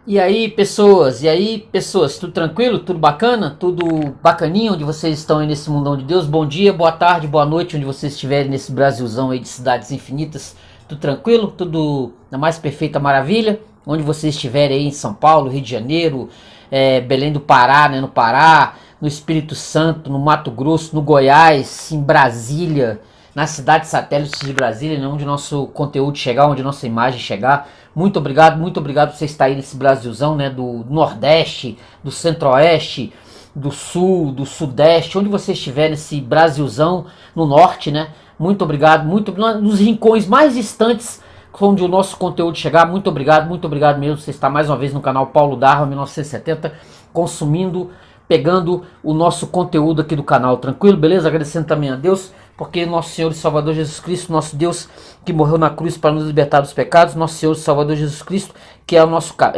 E aí, pessoas, tudo tranquilo? Tudo bacana? Tudo bacaninho onde vocês estão aí nesse mundão de Deus? Bom dia, boa tarde, boa noite, onde vocês estiverem nesse Brasilzão aí de cidades infinitas. Tudo tranquilo? Tudo na mais perfeita maravilha? Onde vocês estiverem aí em São Paulo, Rio de Janeiro, Belém do Pará, né, no Pará, no Espírito Santo, no Mato Grosso, no Goiás, em Brasília, nas cidades satélites de Brasília, né, onde o nosso conteúdo chegar, onde a nossa imagem chegar. Muito obrigado por você estar aí nesse Brasilzão, né, do Nordeste, do Centro-Oeste, do Sul, do Sudeste, onde você estiver nesse Brasilzão, no Norte, né. Muito obrigado, nos rincões mais distantes onde o nosso conteúdo chegar. Muito obrigado mesmo. Você está mais uma vez no canal Paulo Darma 1970, consumindo, pegando o nosso conteúdo aqui do canal, tranquilo, beleza? Agradecendo também a Deus, porque nosso Senhor e Salvador Jesus Cristo, nosso Deus que morreu na cruz para nos libertar dos pecados, nosso Senhor e Salvador Jesus Cristo, que é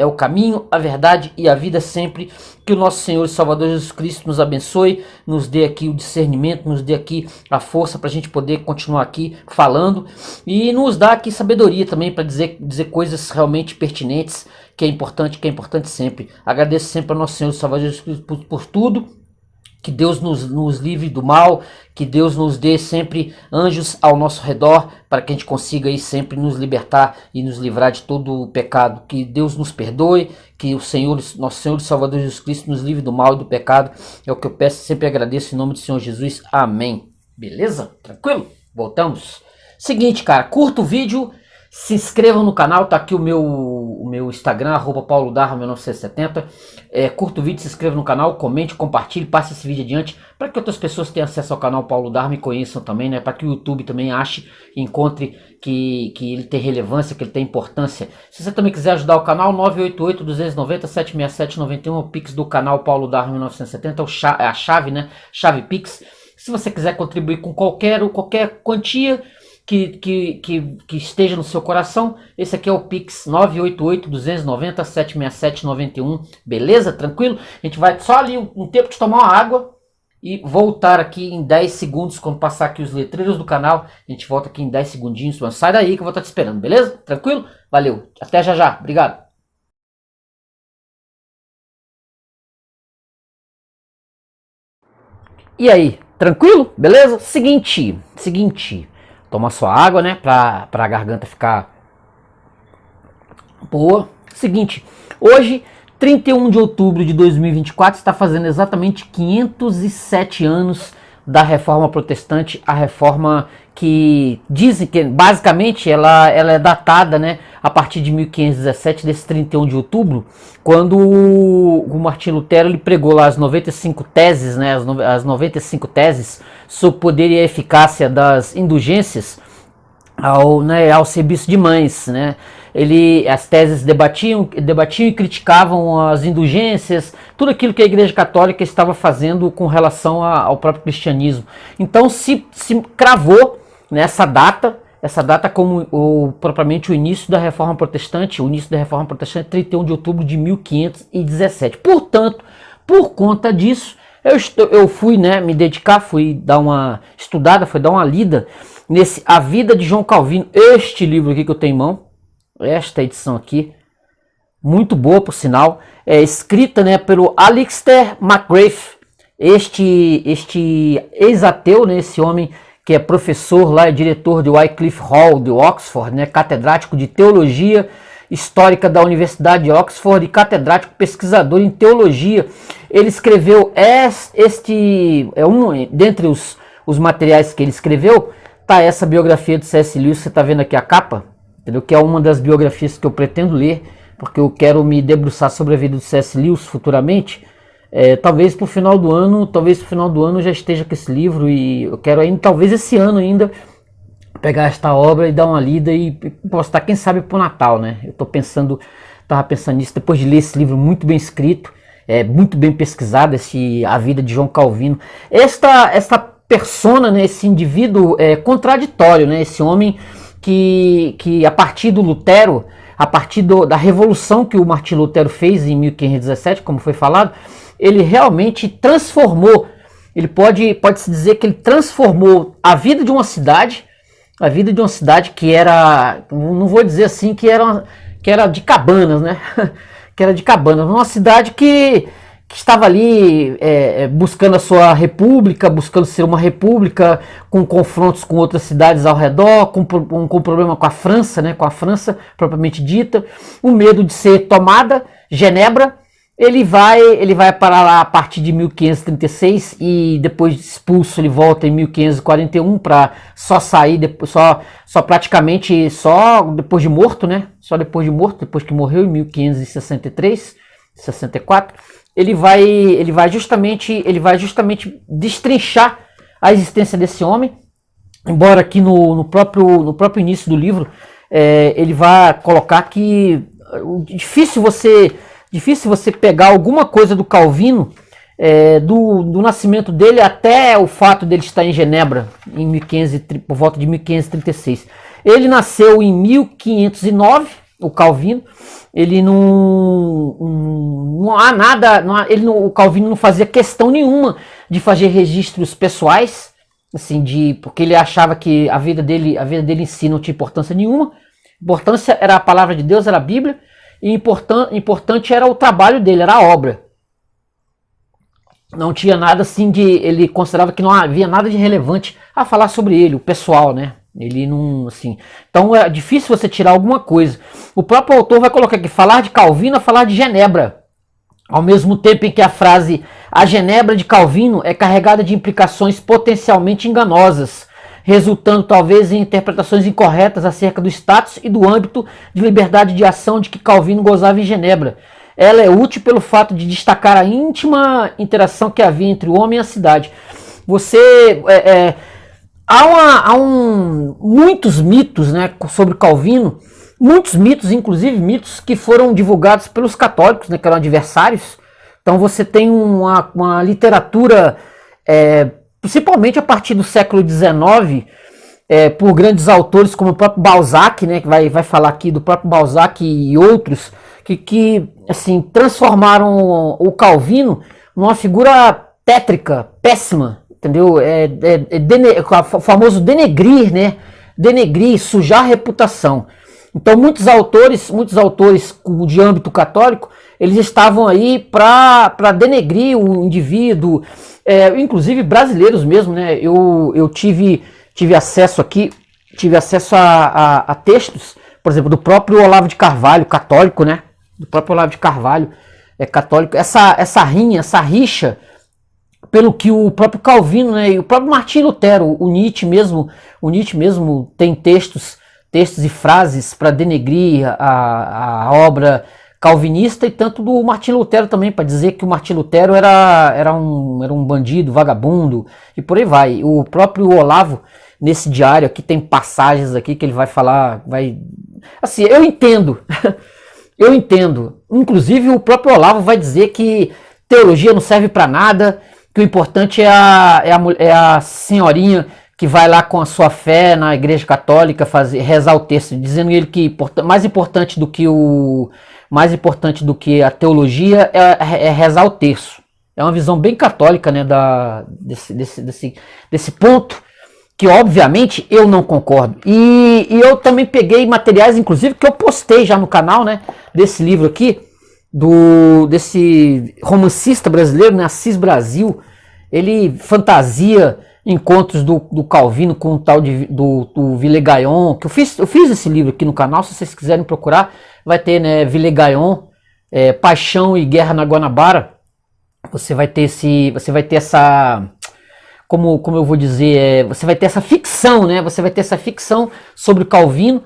o caminho, a verdade e a vida sempre. Que o nosso Senhor e Salvador Jesus Cristo nos abençoe, nos dê aqui o discernimento, nos dê aqui a força para a gente poder continuar aqui falando e nos dá aqui sabedoria também para dizer coisas realmente pertinentes, que é importante sempre. Agradeço sempre ao nosso Senhor e Salvador Jesus Cristo por tudo. Que Deus nos livre do mal, que Deus nos dê sempre anjos ao nosso redor, para que a gente consiga aí sempre nos libertar e nos livrar de todo o pecado. Que Deus nos perdoe, que o Senhor, nosso Senhor e Salvador Jesus Cristo nos livre do mal e do pecado. É o que eu peço, sempre agradeço em nome do Senhor Jesus. Amém. Beleza? Tranquilo? Voltamos. Seguinte, cara, curta o vídeo. Se inscrevam no canal, tá aqui o meu Instagram, @paulodarma1970. Curta o vídeo, se inscreva no canal, comente, compartilhe, passe esse vídeo adiante para que outras pessoas tenham acesso ao canal Paulo Darma e conheçam também, né? Para que o YouTube também ache e encontre que ele tem relevância, que ele tem importância. Se você também quiser ajudar o canal, 988-290-76791, o Pix do canal Paulo Darma 1970, é a chave, né? Chave Pix. Se você quiser contribuir com qualquer quantia que esteja no seu coração, esse aqui é o Pix 988-290-76791, beleza? Tranquilo? A gente vai só ali um tempo de tomar uma água e voltar aqui em 10 segundos, quando passar aqui os letreiros do canal, a gente volta aqui em 10 segundinhos, mas sai daí que eu vou estar te esperando, beleza? Tranquilo? Valeu, até já, obrigado. E aí, tranquilo? Beleza? Seguinte, toma sua água, né, pra a garganta ficar boa. Seguinte, hoje, 31 de outubro de 2024, está fazendo exatamente 507 anos da Reforma Protestante, a reforma que dizem que basicamente ela é datada, né, a partir de 1517, desse 31 de outubro, quando o Martinho Lutero ele pregou lá as 95 teses, né, as 95 teses sobre o poder e a eficácia das indulgências ao serviço de mães, né? As teses debatiam e criticavam as indulgências, tudo aquilo que a Igreja Católica estava fazendo com relação ao próprio cristianismo. Então se cravou nessa data como propriamente o início da Reforma Protestante. O início da Reforma Protestante é 31 de outubro de 1517. Portanto, por conta disso, eu fui, né, me dedicar, fui dar uma estudada, fui dar uma lida nesse A Vida de João Calvino, este livro aqui que eu tenho em mão, esta edição aqui, muito boa por sinal, escrita, né, pelo Alistair McGrath, este ex-ateu, né, esse homem que é professor lá, é diretor de Wycliffe Hall de Oxford, né, catedrático de teologia histórica da Universidade de Oxford e catedrático pesquisador em teologia. Ele escreveu dentre os materiais que ele escreveu, tá essa biografia de C.S. Lewis, você tá vendo aqui a capa, entendeu? Que é uma das biografias que eu pretendo ler, porque eu quero me debruçar sobre a vida do C.S. Lewis futuramente. Talvez pro final do ano eu já esteja com esse livro, e eu quero ainda, talvez esse ano ainda, pegar esta obra e dar uma lida e postar, quem sabe, pro Natal, né? Eu tava pensando nisso, depois de ler esse livro muito bem escrito, muito bem pesquisado, A Vida de João Calvino. Esta persona, né, esse indivíduo contraditório, né, esse homem que a partir do Lutero, a partir da revolução que o Martinho Lutero fez em 1517, como foi falado, ele realmente transformou, pode-se dizer que ele transformou a vida de uma cidade que era, não vou dizer assim, que era de cabanas, né? que era de Cabanas, uma cidade que estava ali buscando a sua república, buscando ser uma república, com confrontos com outras cidades ao redor, com problema com a França, né, com a França propriamente dita, o medo de ser tomada, Genebra. Ele vai para lá a partir de 1536 e depois de expulso ele volta em 1541 para só sair só praticamente só depois de morto, né? Só depois de morto, depois que morreu em 1563, 64, ele vai justamente destrinchar a existência desse homem, embora aqui no próprio início do livro ele vai colocar que difícil você pegar alguma coisa do Calvino, do nascimento dele até o fato dele estar em Genebra, por volta de 1536. Ele nasceu em 1509, o Calvino. Ele não há nada, o Calvino não fazia questão nenhuma de fazer registros pessoais, assim, porque ele achava que a vida dele em si não tinha importância nenhuma. Importância era a palavra de Deus, era a Bíblia. E importante era o trabalho dele, era a obra. Não tinha nada assim ele considerava que não havia nada de relevante a falar sobre ele, o pessoal, né? Ele não, assim. Então é difícil você tirar alguma coisa. O próprio autor vai colocar aqui, falar de Calvino é falar de Genebra. Ao mesmo tempo em que a frase a Genebra de Calvino é carregada de implicações potencialmente enganosas, resultando talvez em interpretações incorretas acerca do status e do âmbito de liberdade de ação de que Calvino gozava em Genebra. Ela é útil pelo fato de destacar a íntima interação que havia entre o homem e a cidade. Há muitos mitos, né, sobre Calvino, muitos mitos, inclusive mitos que foram divulgados pelos católicos, né, que eram adversários. Então você tem uma literatura principalmente a partir do século XIX, por grandes autores como o próprio Balzac, né, que vai falar aqui do próprio Balzac e outros, que assim, transformaram o Calvino numa figura tétrica, péssima, entendeu? O famoso denegrir, né? Denegrir, sujar a reputação. Então muitos autores de âmbito católico, eles estavam aí para denegrir o indivíduo, inclusive brasileiros mesmo, né? Eu tive acesso a textos, por exemplo, do próprio Olavo de Carvalho, católico, né? Do próprio Olavo de Carvalho, católico. Essa rixa, pelo que o próprio Calvino, né, e o próprio Martinho Lutero, o Nietzsche mesmo tem textos e frases para denegrir a obra calvinista, e tanto do Martinho Lutero também, para dizer que o Martinho Lutero era um bandido, vagabundo, e por aí vai. O próprio Olavo, nesse diário aqui, tem passagens aqui que ele vai falar, assim, eu entendo, inclusive o próprio Olavo vai dizer que teologia não serve para nada, que o importante é a senhorinha que vai lá com a sua fé na igreja católica rezar o texto, dizendo ele que mais importante do que a teologia é rezar o terço. É uma visão bem católica, né, desse ponto, que obviamente eu não concordo. E eu também peguei materiais, inclusive, que eu postei já no canal, né, desse livro aqui, desse romancista brasileiro, né, Assis Brasil. Ele fantasia encontros do Calvino com o tal do Villegagnon, que eu fiz esse livro aqui no canal, se vocês quiserem procurar, vai ter, né, Villegagnon, Paixão e Guerra na Guanabara. Você vai ter essa, como eu vou dizer, você vai ter essa ficção, né? Você vai ter essa ficção sobre o Calvino,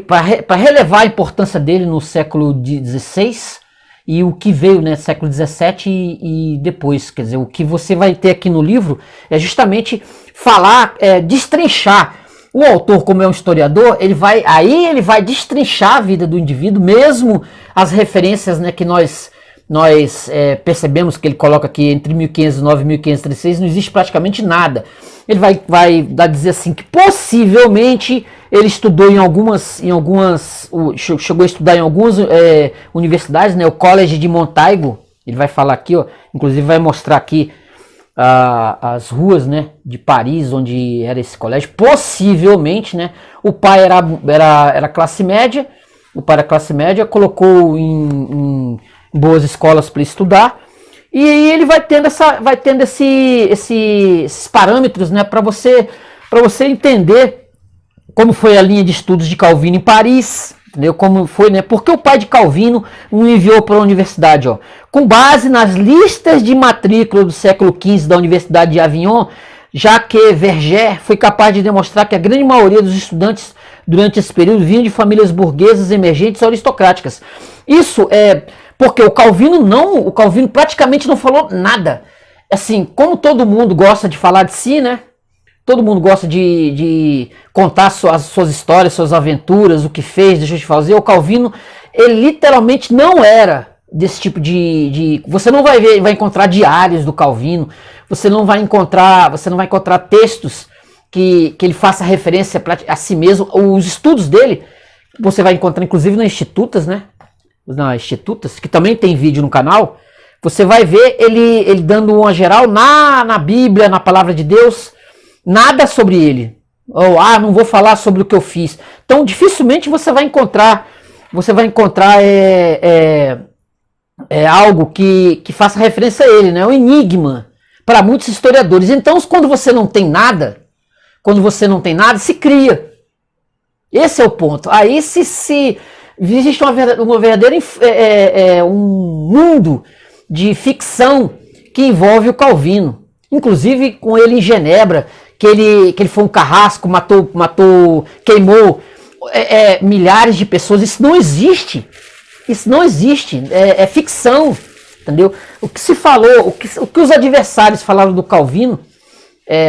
para relevar a importância dele no século XVI e o que veio, né, século XVII e depois. Quer dizer, o que você vai ter aqui no livro é justamente falar, destrinchar. O autor, como é um historiador, ele vai destrinchar a vida do indivíduo, mesmo as referências, né, que nós percebemos que ele coloca aqui entre 1509 e 1536, não existe praticamente nada. Ele vai dizer assim que possivelmente ele estudou chegou a estudar em algumas universidades, né, o College de Montaigu. Ele vai falar aqui, ó, inclusive vai mostrar aqui as ruas, né, de Paris, onde era esse colégio. Possivelmente, né, o pai era classe média, o para a classe média, colocou em boas escolas para estudar, e aí ele vai tendo esses parâmetros, né, para você entender como foi a linha de estudos de Calvino em Paris, entendeu? Como foi, né? Porque o pai de Calvino o enviou para a universidade, ó, com base nas listas de matrícula do século XV da Universidade de Avignon, já que Verger foi capaz de demonstrar que a grande maioria dos estudantes durante esse período vinham de famílias burguesas emergentes ou aristocráticas. Isso é porque o Calvino praticamente não falou nada. Assim, como todo mundo gosta de falar de si, né? Todo mundo gosta de contar as suas histórias, suas aventuras, o que fez, deixou de fazer. O Calvino, ele literalmente não era desse tipo você não vai encontrar diários do Calvino, você não vai encontrar textos que ele faça referência a si mesmo. Os estudos dele, você vai encontrar inclusive nas Institutas, né? Nas Institutas, que também tem vídeo no canal. Você vai ver ele dando uma geral na Bíblia, na Palavra de Deus. Nada sobre ele. Ou, não vou falar sobre o que eu fiz. Então, dificilmente você vai encontrar algo que faça referência a ele, né? É um enigma para muitos historiadores. Então, quando você não tem nada, se cria. Esse é o ponto. Aí, se existe uma verdadeira um mundo de ficção que envolve o Calvino. Inclusive com ele em Genebra, que ele foi um carrasco, queimou milhares de pessoas. Isso não existe. É ficção, entendeu? O que se falou, o que os adversários falaram do Calvino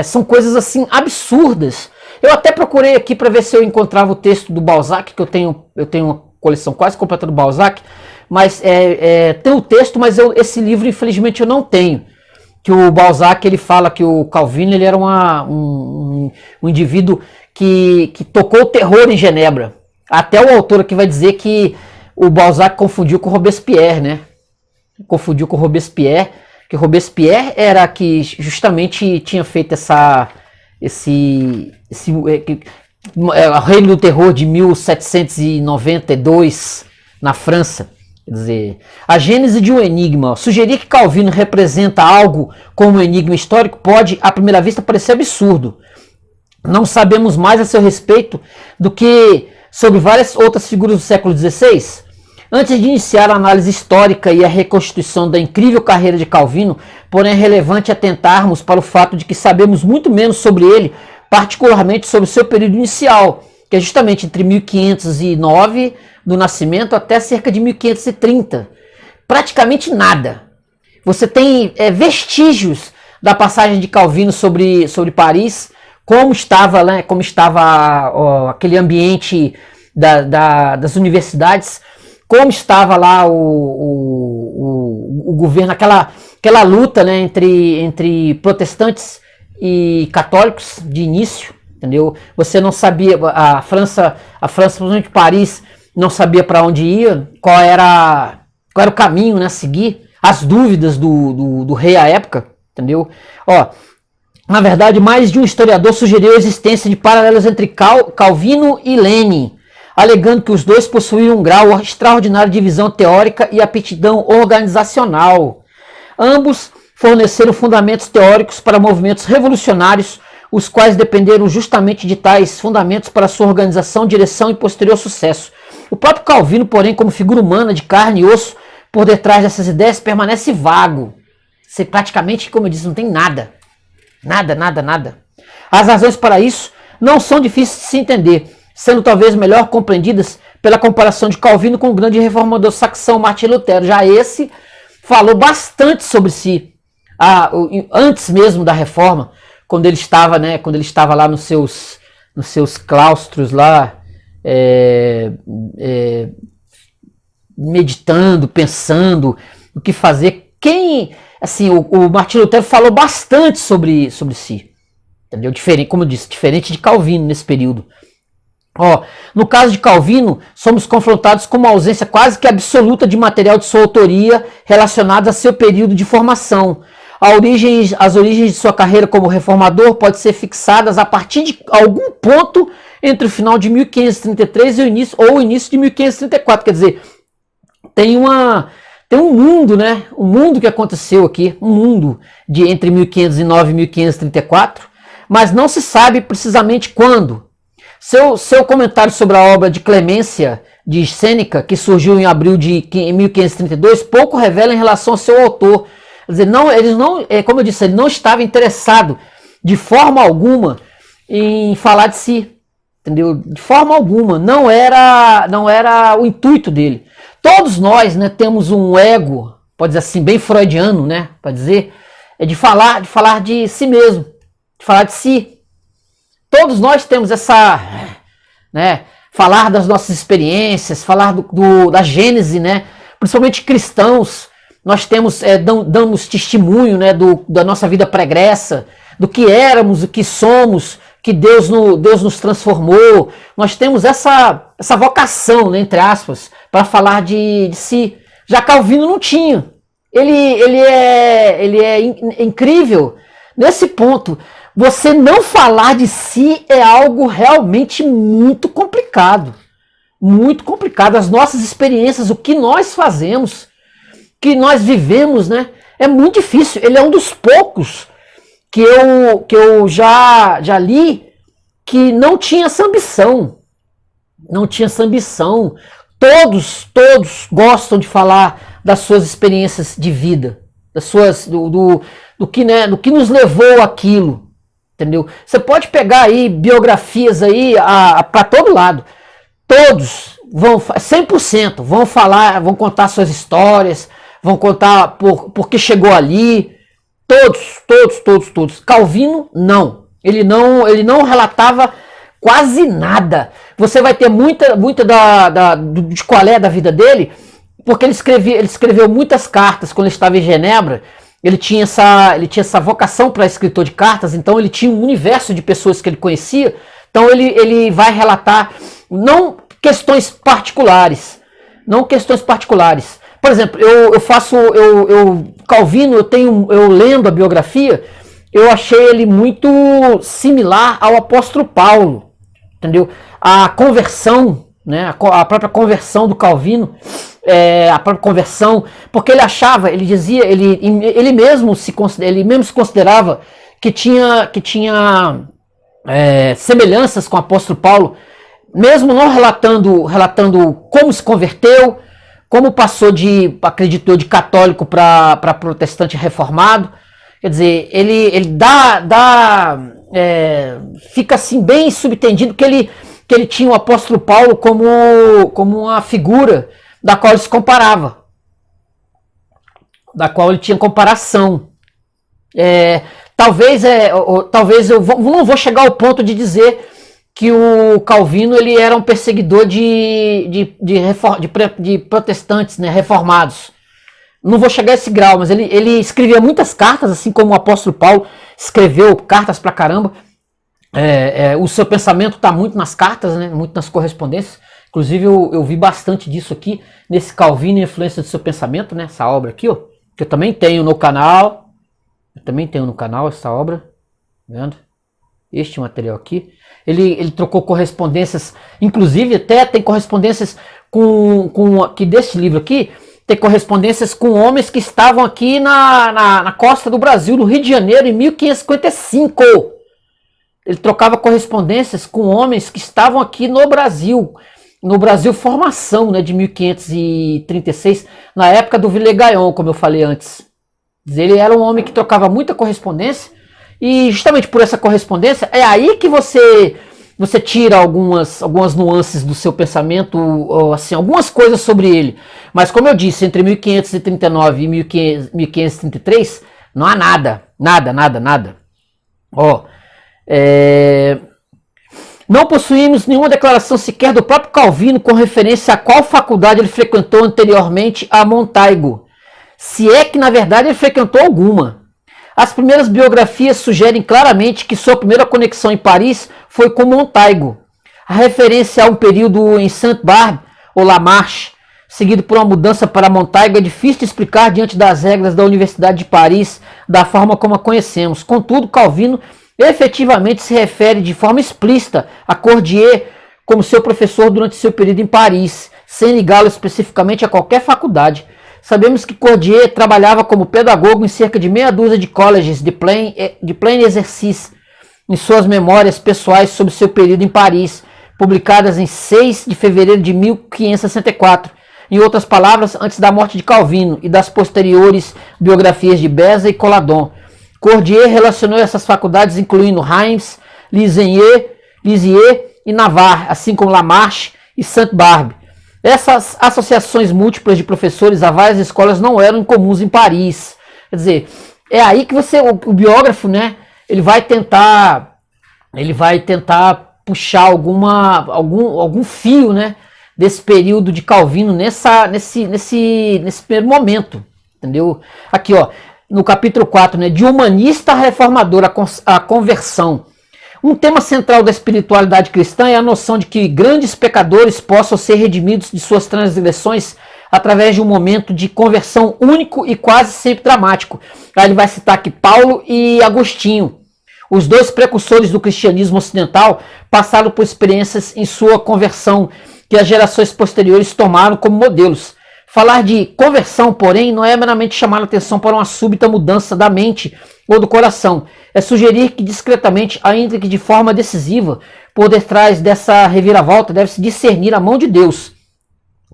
são coisas assim absurdas. Eu até procurei aqui para ver se eu encontrava o texto do Balzac, que eu tenho uma coleção quase completa do Balzac, mas tem o texto, mas esse livro infelizmente eu não tenho. Que o Balzac ele fala que o Calvino ele era um indivíduo que tocou o terror em Genebra. Até o autor aqui vai dizer que o Balzac confundiu com Robespierre, né? Confundiu com Robespierre, que Robespierre era que justamente tinha feito o Reino do Terror de 1792 na França. Quer dizer, a gênese de um enigma. Sugerir que Calvino representa algo como um enigma histórico pode, à primeira vista, parecer absurdo. Não sabemos mais a seu respeito do que sobre várias outras figuras do século XVI. Antes de iniciar a análise histórica e a reconstituição da incrível carreira de Calvino, porém é relevante atentarmos para o fato de que sabemos muito menos sobre ele, particularmente sobre o seu período inicial, que é justamente entre 1509 do nascimento até cerca de 1530. Praticamente nada. Você tem vestígios da passagem de Calvino sobre Paris, como estava aquele ambiente das universidades, como estava lá o governo, aquela luta, né, entre protestantes e católicos de início, entendeu? Você não sabia, a França, principalmente Paris, não sabia para onde ia, qual era o caminho, né, a seguir, as dúvidas do rei à época, entendeu? Na verdade, mais de um historiador sugeriu a existência de paralelos entre Calvino e Lenin, alegando que os dois possuíam um grau extraordinário de visão teórica e aptidão organizacional. Ambos forneceram fundamentos teóricos para movimentos revolucionários, os quais dependeram justamente de tais fundamentos para sua organização, direção e posterior sucesso. O próprio Calvino, porém, como figura humana de carne e osso, por detrás dessas ideias, permanece vago. Você praticamente, como eu disse, não tem nada. Nada. As razões para isso não são difíceis de se entender, sendo talvez melhor compreendidas pela comparação de Calvino com o grande reformador saxão Martinho Lutero. Já esse falou bastante sobre si, antes mesmo da reforma, quando ele estava lá nos seus claustros lá, meditando, pensando o que fazer. O Martinho Lutero falou bastante sobre si, entendeu? Como eu disse, diferente de Calvino nesse período. No caso de Calvino, somos confrontados com uma ausência quase que absoluta de material de sua autoria relacionado a seu período de formação. As origens de sua carreira como reformador podem ser fixadas a partir de algum ponto entre o final de 1533 e o início de 1534. Quer dizer, tem um mundo, né? Um mundo que aconteceu aqui, um mundo de entre 1509 e 1534, mas não se sabe precisamente quando. Seu comentário sobre a obra de Clemência de Sêneca, que surgiu em abril de 1532, pouco revela em relação ao seu autor. Quer dizer, como eu disse, ele não estava interessado de forma alguma em falar de si, entendeu? De forma alguma, não era o intuito dele. Todos nós, né, temos um ego, pode dizer assim, bem freudiano, né, para dizer, de falar de si mesmo, de falar de si. Todos nós temos essa, né, falar das nossas experiências, falar da gênese, né, principalmente cristãos. Nós damos testemunho, né, da nossa vida pregressa, do que éramos, o que somos, que Deus nos transformou. Nós temos essa vocação, né, entre aspas, para falar de si. Já Calvino não tinha. Ele é incrível nesse ponto. Você não falar de si é algo realmente muito complicado. Muito complicado. As nossas experiências, o que nós fazemos, que nós vivemos, né? É muito difícil. Ele é um dos poucos que eu já li que não tinha essa ambição. Não tinha essa ambição. Todos gostam de falar das suas experiências de vida, do que nos levou àquilo. Entendeu? Você pode pegar aí biografias aí para todo lado. Todos 100% vão falar, vão contar suas histórias, vão contar por que chegou ali. Todos. Calvino não. Ele não relatava quase nada. Você vai ter muita de qual é da vida dele, porque ele escreveu muitas cartas quando ele estava em Genebra. Ele tinha essa vocação para escritor de cartas, então ele tinha um universo de pessoas que ele conhecia. Então ele vai relatar não questões particulares. Por exemplo, Calvino, eu lendo a biografia, eu achei ele muito similar ao apóstolo Paulo, entendeu? A conversão, né, a própria conversão do Calvino, a própria conversão, porque ele achava, ele dizia, ele mesmo se considerava que tinha semelhanças com o apóstolo Paulo, mesmo não relatando como se converteu, como passou acreditou de católico para protestante reformado. Quer dizer, ele fica assim bem subentendido que ele tinha o apóstolo Paulo como uma figura da qual ele se comparava, da qual ele tinha comparação. Talvez eu não vou chegar ao ponto de dizer que o Calvino ele era um perseguidor de protestantes, né, reformados. Não vou chegar a esse grau, mas ele escrevia muitas cartas, assim como o apóstolo Paulo escreveu cartas pra caramba. O seu pensamento está muito nas cartas, né, muito nas correspondências. Inclusive eu vi bastante disso aqui, nesse Calvino e a Influência do Seu Pensamento, né, essa obra aqui, ó, que eu também tenho no canal. Essa obra, tá vendo? Este material aqui. Ele trocou correspondências, inclusive até tem correspondências aqui deste livro aqui, tem correspondências com homens que estavam aqui na costa do Brasil, no Rio de Janeiro, em 1555. Ele trocava correspondências com homens que estavam aqui no Brasil formação, né, de 1536, na época do Villegagnon, como eu falei antes. Ele era um homem que trocava muita correspondência, e justamente por essa correspondência, é aí que você tira algumas nuances do seu pensamento, ou assim, algumas coisas sobre ele. Mas como eu disse, entre 1539 e 1533, não há nada. Não possuímos nenhuma declaração sequer do próprio Calvino com referência a qual faculdade ele frequentou anteriormente a Montaigu, se é que na verdade ele frequentou alguma. As primeiras biografias sugerem claramente que sua primeira conexão em Paris foi com Montaigu. A referência a um período em Sainte-Barbe ou La Marche seguido por uma mudança para Montaigne, é difícil de explicar diante das regras da Universidade de Paris da forma como a conhecemos. Contudo, Calvino efetivamente se refere de forma explícita a Cordier como seu professor durante seu período em Paris, sem ligá-lo especificamente a qualquer faculdade. Sabemos que Cordier trabalhava como pedagogo em cerca de meia dúzia de colleges de plein exercice, em suas memórias pessoais sobre seu período em Paris, publicadas em 6 de fevereiro de 1564, em outras palavras, antes da morte de Calvino e das posteriores biografias de Beza e Coladon. Cordier relacionou essas faculdades incluindo Reims, Lisieux e Navarre, assim como Lamarche e Sainte-Barbe. Essas associações múltiplas de professores a várias escolas não eram incomuns em Paris. Quer dizer, é aí que o biógrafo, né, ele vai tentar puxar algum fio, né, desse período de Calvino nesse primeiro momento, entendeu? Aqui, ó, no capítulo 4, né, de humanista a reformador, a conversão. Um tema central da espiritualidade cristã é a noção de que grandes pecadores possam ser redimidos de suas transgressões através de um momento de conversão único e quase sempre dramático. Aí ele vai citar aqui Paulo e Agostinho. Os dois precursores do cristianismo ocidental passaram por experiências em sua conversão que as gerações posteriores tomaram como modelos. Falar de conversão, porém, não é meramente chamar a atenção para uma súbita mudança da mente ou do coração. É sugerir que discretamente, ainda que de forma decisiva, por detrás dessa reviravolta deve-se discernir a mão de Deus.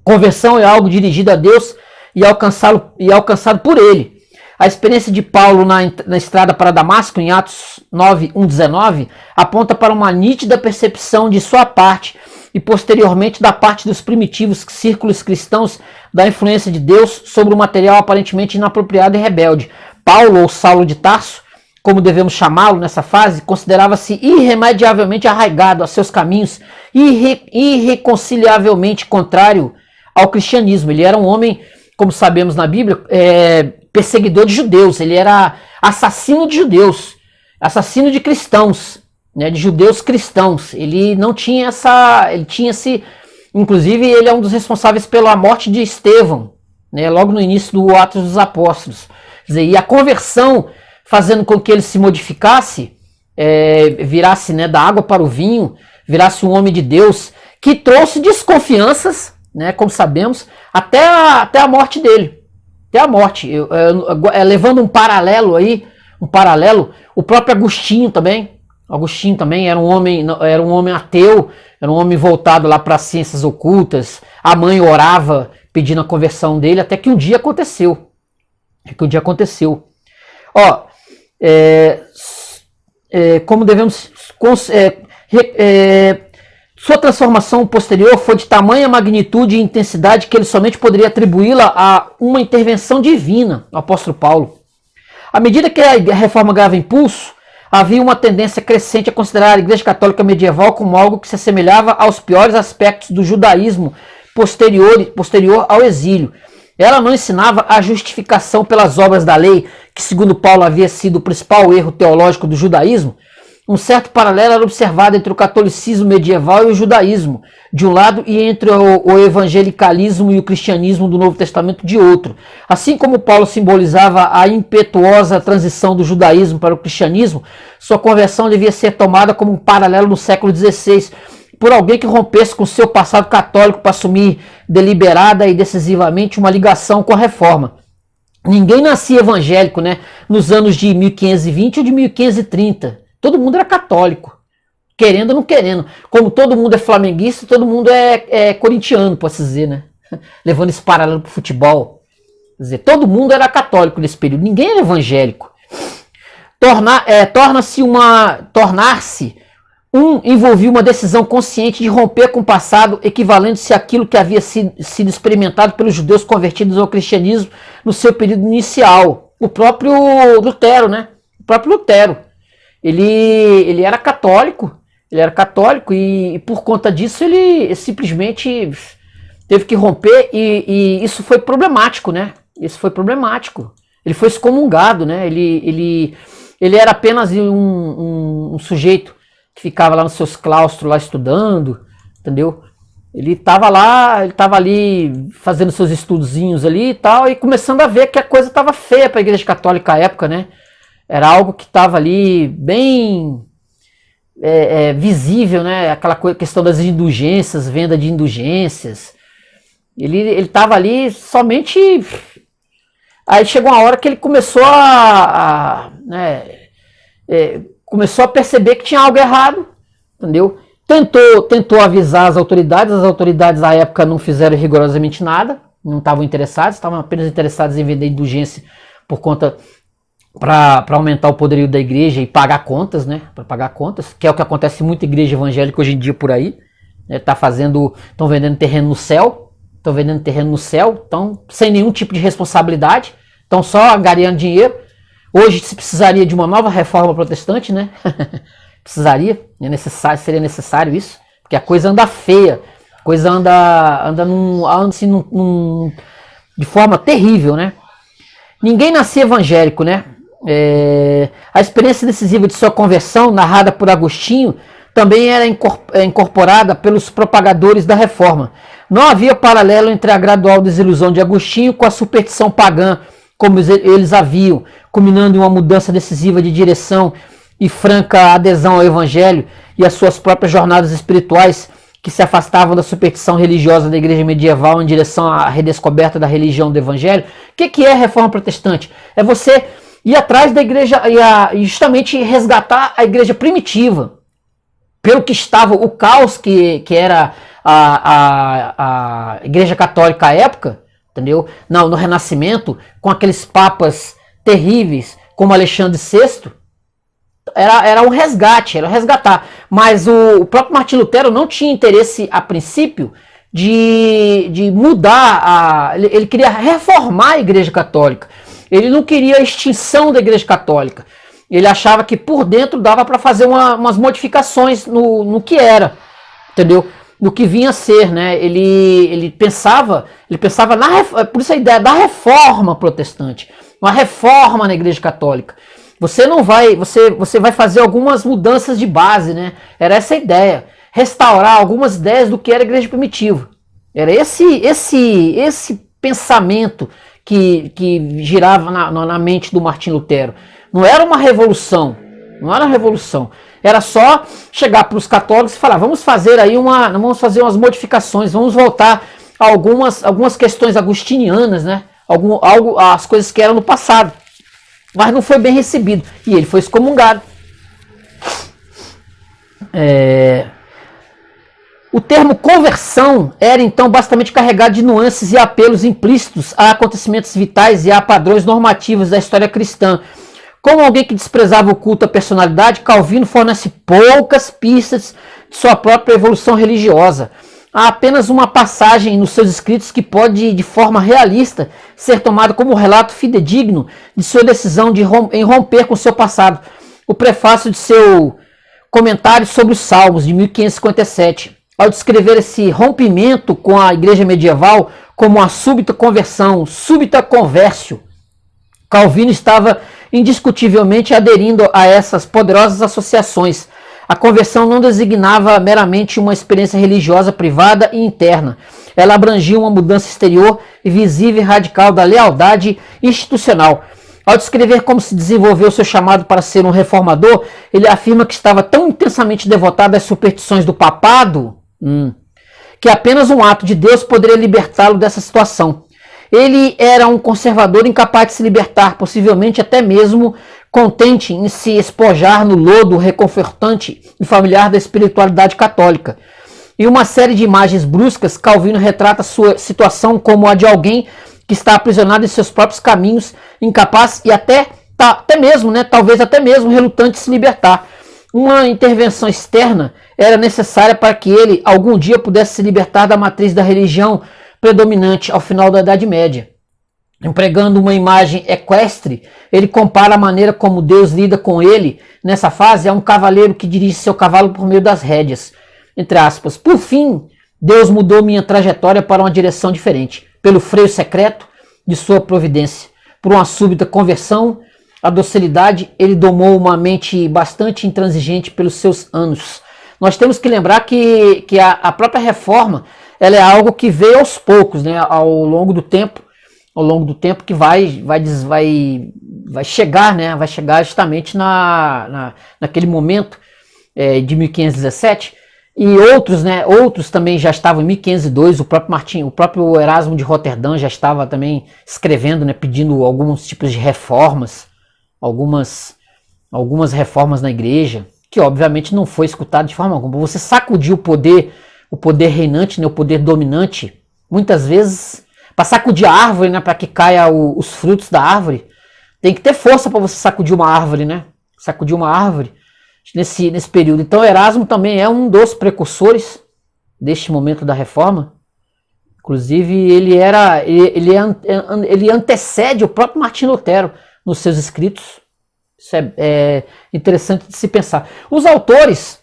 Conversão é algo dirigido a Deus e alcançado por Ele. A experiência de Paulo na estrada para Damasco, em Atos 9, 1-19, aponta para uma nítida percepção de sua parte e posteriormente da parte dos primitivos círculos cristãos da influência de Deus sobre o material aparentemente inapropriado e rebelde. Paulo, ou Saulo de Tarso, como devemos chamá-lo nessa fase, considerava-se irremediavelmente arraigado a seus caminhos e irreconciliavelmente contrário ao cristianismo. Ele era um homem, como sabemos na Bíblia, perseguidor de judeus, ele era assassino de judeus, assassino de cristãos, né, de judeus cristãos. Ele não tinha inclusive ele é um dos responsáveis pela morte de Estevão, né, logo no início do Atos dos Apóstolos. Quer dizer, e a conversão fazendo com que ele se modificasse, virasse, né, da água para o vinho, virasse um homem de Deus, que trouxe desconfianças, né, como sabemos, até a morte dele. Até a morte. Levando um paralelo aí, o próprio Agostinho também era um homem ateu, era um homem voltado lá para as ciências ocultas. A mãe orava pedindo a conversão dele, até que um dia aconteceu. Ó, como devemos... sua transformação posterior foi de tamanha magnitude e intensidade que ele somente poderia atribuí-la a uma intervenção divina, o apóstolo Paulo. À medida que a reforma ganhava impulso, havia uma tendência crescente a considerar a Igreja Católica medieval como algo que se assemelhava aos piores aspectos do judaísmo posterior ao exílio. Ela não ensinava a justificação pelas obras da lei, que segundo Paulo havia sido o principal erro teológico do judaísmo. Um certo paralelo era observado entre o catolicismo medieval e o judaísmo, de um lado, e entre o evangelicalismo e o cristianismo do Novo Testamento, de outro. Assim como Paulo simbolizava a impetuosa transição do judaísmo para o cristianismo, sua conversão devia ser tomada como um paralelo no século XVI, por alguém que rompesse com seu passado católico para assumir deliberada e decisivamente uma ligação com a reforma. Ninguém nascia evangélico, né, nos anos de 1520 ou de 1530. Todo mundo era católico, querendo ou não querendo. Como todo mundo é flamenguista, todo mundo é corintiano, pode-se dizer, né? Levando esse paralelo para o futebol. Quer dizer, todo mundo era católico nesse período, ninguém era evangélico. Tornar-se envolvia uma decisão consciente de romper com o passado, equivalente-se àquilo que havia sido experimentado pelos judeus convertidos ao cristianismo no seu período inicial. O próprio Lutero, né? O próprio Lutero. Ele era católico e por conta disso ele simplesmente teve que romper e isso foi problemático, né? Isso foi problemático. Ele foi excomungado, né? Ele era apenas um sujeito que ficava lá nos seus claustros lá estudando, entendeu? Ele estava ali fazendo seus estudozinhos ali e tal, e começando a ver que a coisa estava feia para a Igreja Católica à época, né? Era algo que estava ali bem visível, né? Aquela questão das indulgências, venda de indulgências. Ele estava ali somente. Aí chegou uma hora que ele começou começou a perceber que tinha algo errado, entendeu? Tentou avisar as autoridades à época não fizeram rigorosamente nada, não estavam interessados, estavam apenas interessados em vender indulgência por conta para aumentar o poderio da igreja e pagar contas, né? Para pagar contas, que é o que acontece em muita igreja evangélica hoje em dia por aí, né? Estão vendendo terreno no céu, estão sem nenhum tipo de responsabilidade, estão só angariando dinheiro. Hoje se precisaria de uma nova reforma protestante, né? Seria necessário isso, porque a coisa anda feia, a coisa anda de forma terrível, né? Ninguém nascia evangélico, né? A experiência decisiva de sua conversão, narrada por Agostinho, também era incorporada pelos propagadores da reforma. Não havia paralelo entre a gradual desilusão de Agostinho com a superstição pagã, como eles haviam, culminando em uma mudança decisiva de direção e franca adesão ao evangelho e às suas próprias jornadas espirituais que se afastavam da superstição religiosa da igreja medieval em direção à redescoberta da religião do evangelho. O que é a reforma protestante? É você ir atrás da igreja e justamente resgatar a igreja primitiva, pelo que estava o caos que era a igreja católica à época, entendeu? No Renascimento, com aqueles papas terríveis como Alexandre VI, era um resgate, era resgatar. Mas o próprio Martim Lutero não tinha interesse, a princípio, de mudar, ele queria reformar a igreja católica. Ele não queria a extinção da igreja católica. Ele achava que por dentro dava para fazer umas modificações no que era, entendeu? No que vinha a ser, né? Ele pensava por isso a ideia da reforma protestante, uma reforma na igreja católica. Você vai fazer algumas mudanças de base, né? Era essa a ideia, restaurar algumas ideias do que era a igreja primitiva. Era esse pensamento que girava na mente do Martim Lutero. Não era uma revolução, era só chegar para os católicos e falar, vamos fazer umas modificações, vamos voltar a algumas questões agostinianas, né? As coisas que eram no passado. Mas não foi bem recebido e ele foi excomungado. O termo conversão era então bastante carregado de nuances e apelos implícitos a acontecimentos vitais e a padrões normativos da história cristã. Como alguém que desprezava o culto à personalidade, Calvino fornece poucas pistas de sua própria evolução religiosa. Há apenas uma passagem nos seus escritos que pode, de forma realista, ser tomada como relato fidedigno de sua decisão em romper com seu passado. O prefácio de seu comentário sobre os Salmos, de 1557. Ao descrever esse rompimento com a igreja medieval como uma súbita conversão, súbita conversio, Calvino estava indiscutivelmente aderindo a essas poderosas associações. A conversão não designava meramente uma experiência religiosa privada e interna. Ela abrangia uma mudança exterior e visível e radical da lealdade institucional. Ao descrever como se desenvolveu seu chamado para ser um reformador, ele afirma que estava tão intensamente devotado às superstições do papado que apenas um ato de Deus poderia libertá-lo dessa situação. Ele era um conservador incapaz de se libertar, possivelmente até mesmo contente em se espojar no lodo reconfortante e familiar da espiritualidade católica. Em uma série de imagens bruscas, Calvino retrata sua situação como a de alguém que está aprisionado em seus próprios caminhos, incapaz e talvez até mesmo relutante de se libertar. Uma intervenção externa era necessária para que ele algum dia pudesse se libertar da matriz da religião predominante ao final da Idade Média. Empregando uma imagem equestre, ele compara a maneira como Deus lida com ele nessa fase a um cavaleiro que dirige seu cavalo por meio das rédeas. Entre aspas, por fim, Deus mudou minha trajetória para uma direção diferente, pelo freio secreto de sua providência. Por uma súbita conversão, a docilidade, ele domou uma mente bastante intransigente pelos seus anos. Nós temos que lembrar que a própria reforma ela é algo que veio aos poucos, né, ao longo do tempo que vai chegar, né, vai chegar justamente naquele momento de 1517, e outros também já estavam em 1502, o próprio Erasmo de Roterdã já estava também escrevendo, né, pedindo alguns tipos de reformas, algumas reformas na igreja, que obviamente não foi escutado de forma alguma. Você sacudir o poder reinante, né, o poder dominante, muitas vezes, para sacudir a árvore, né, para que caia os frutos da árvore, tem que ter força para você sacudir uma árvore, né? Sacudir uma árvore nesse período. Então Erasmo também é um dos precursores deste momento da reforma. Inclusive ele antecede o próprio Martinho Lutero nos seus escritos. Isso é interessante de se pensar. Os autores,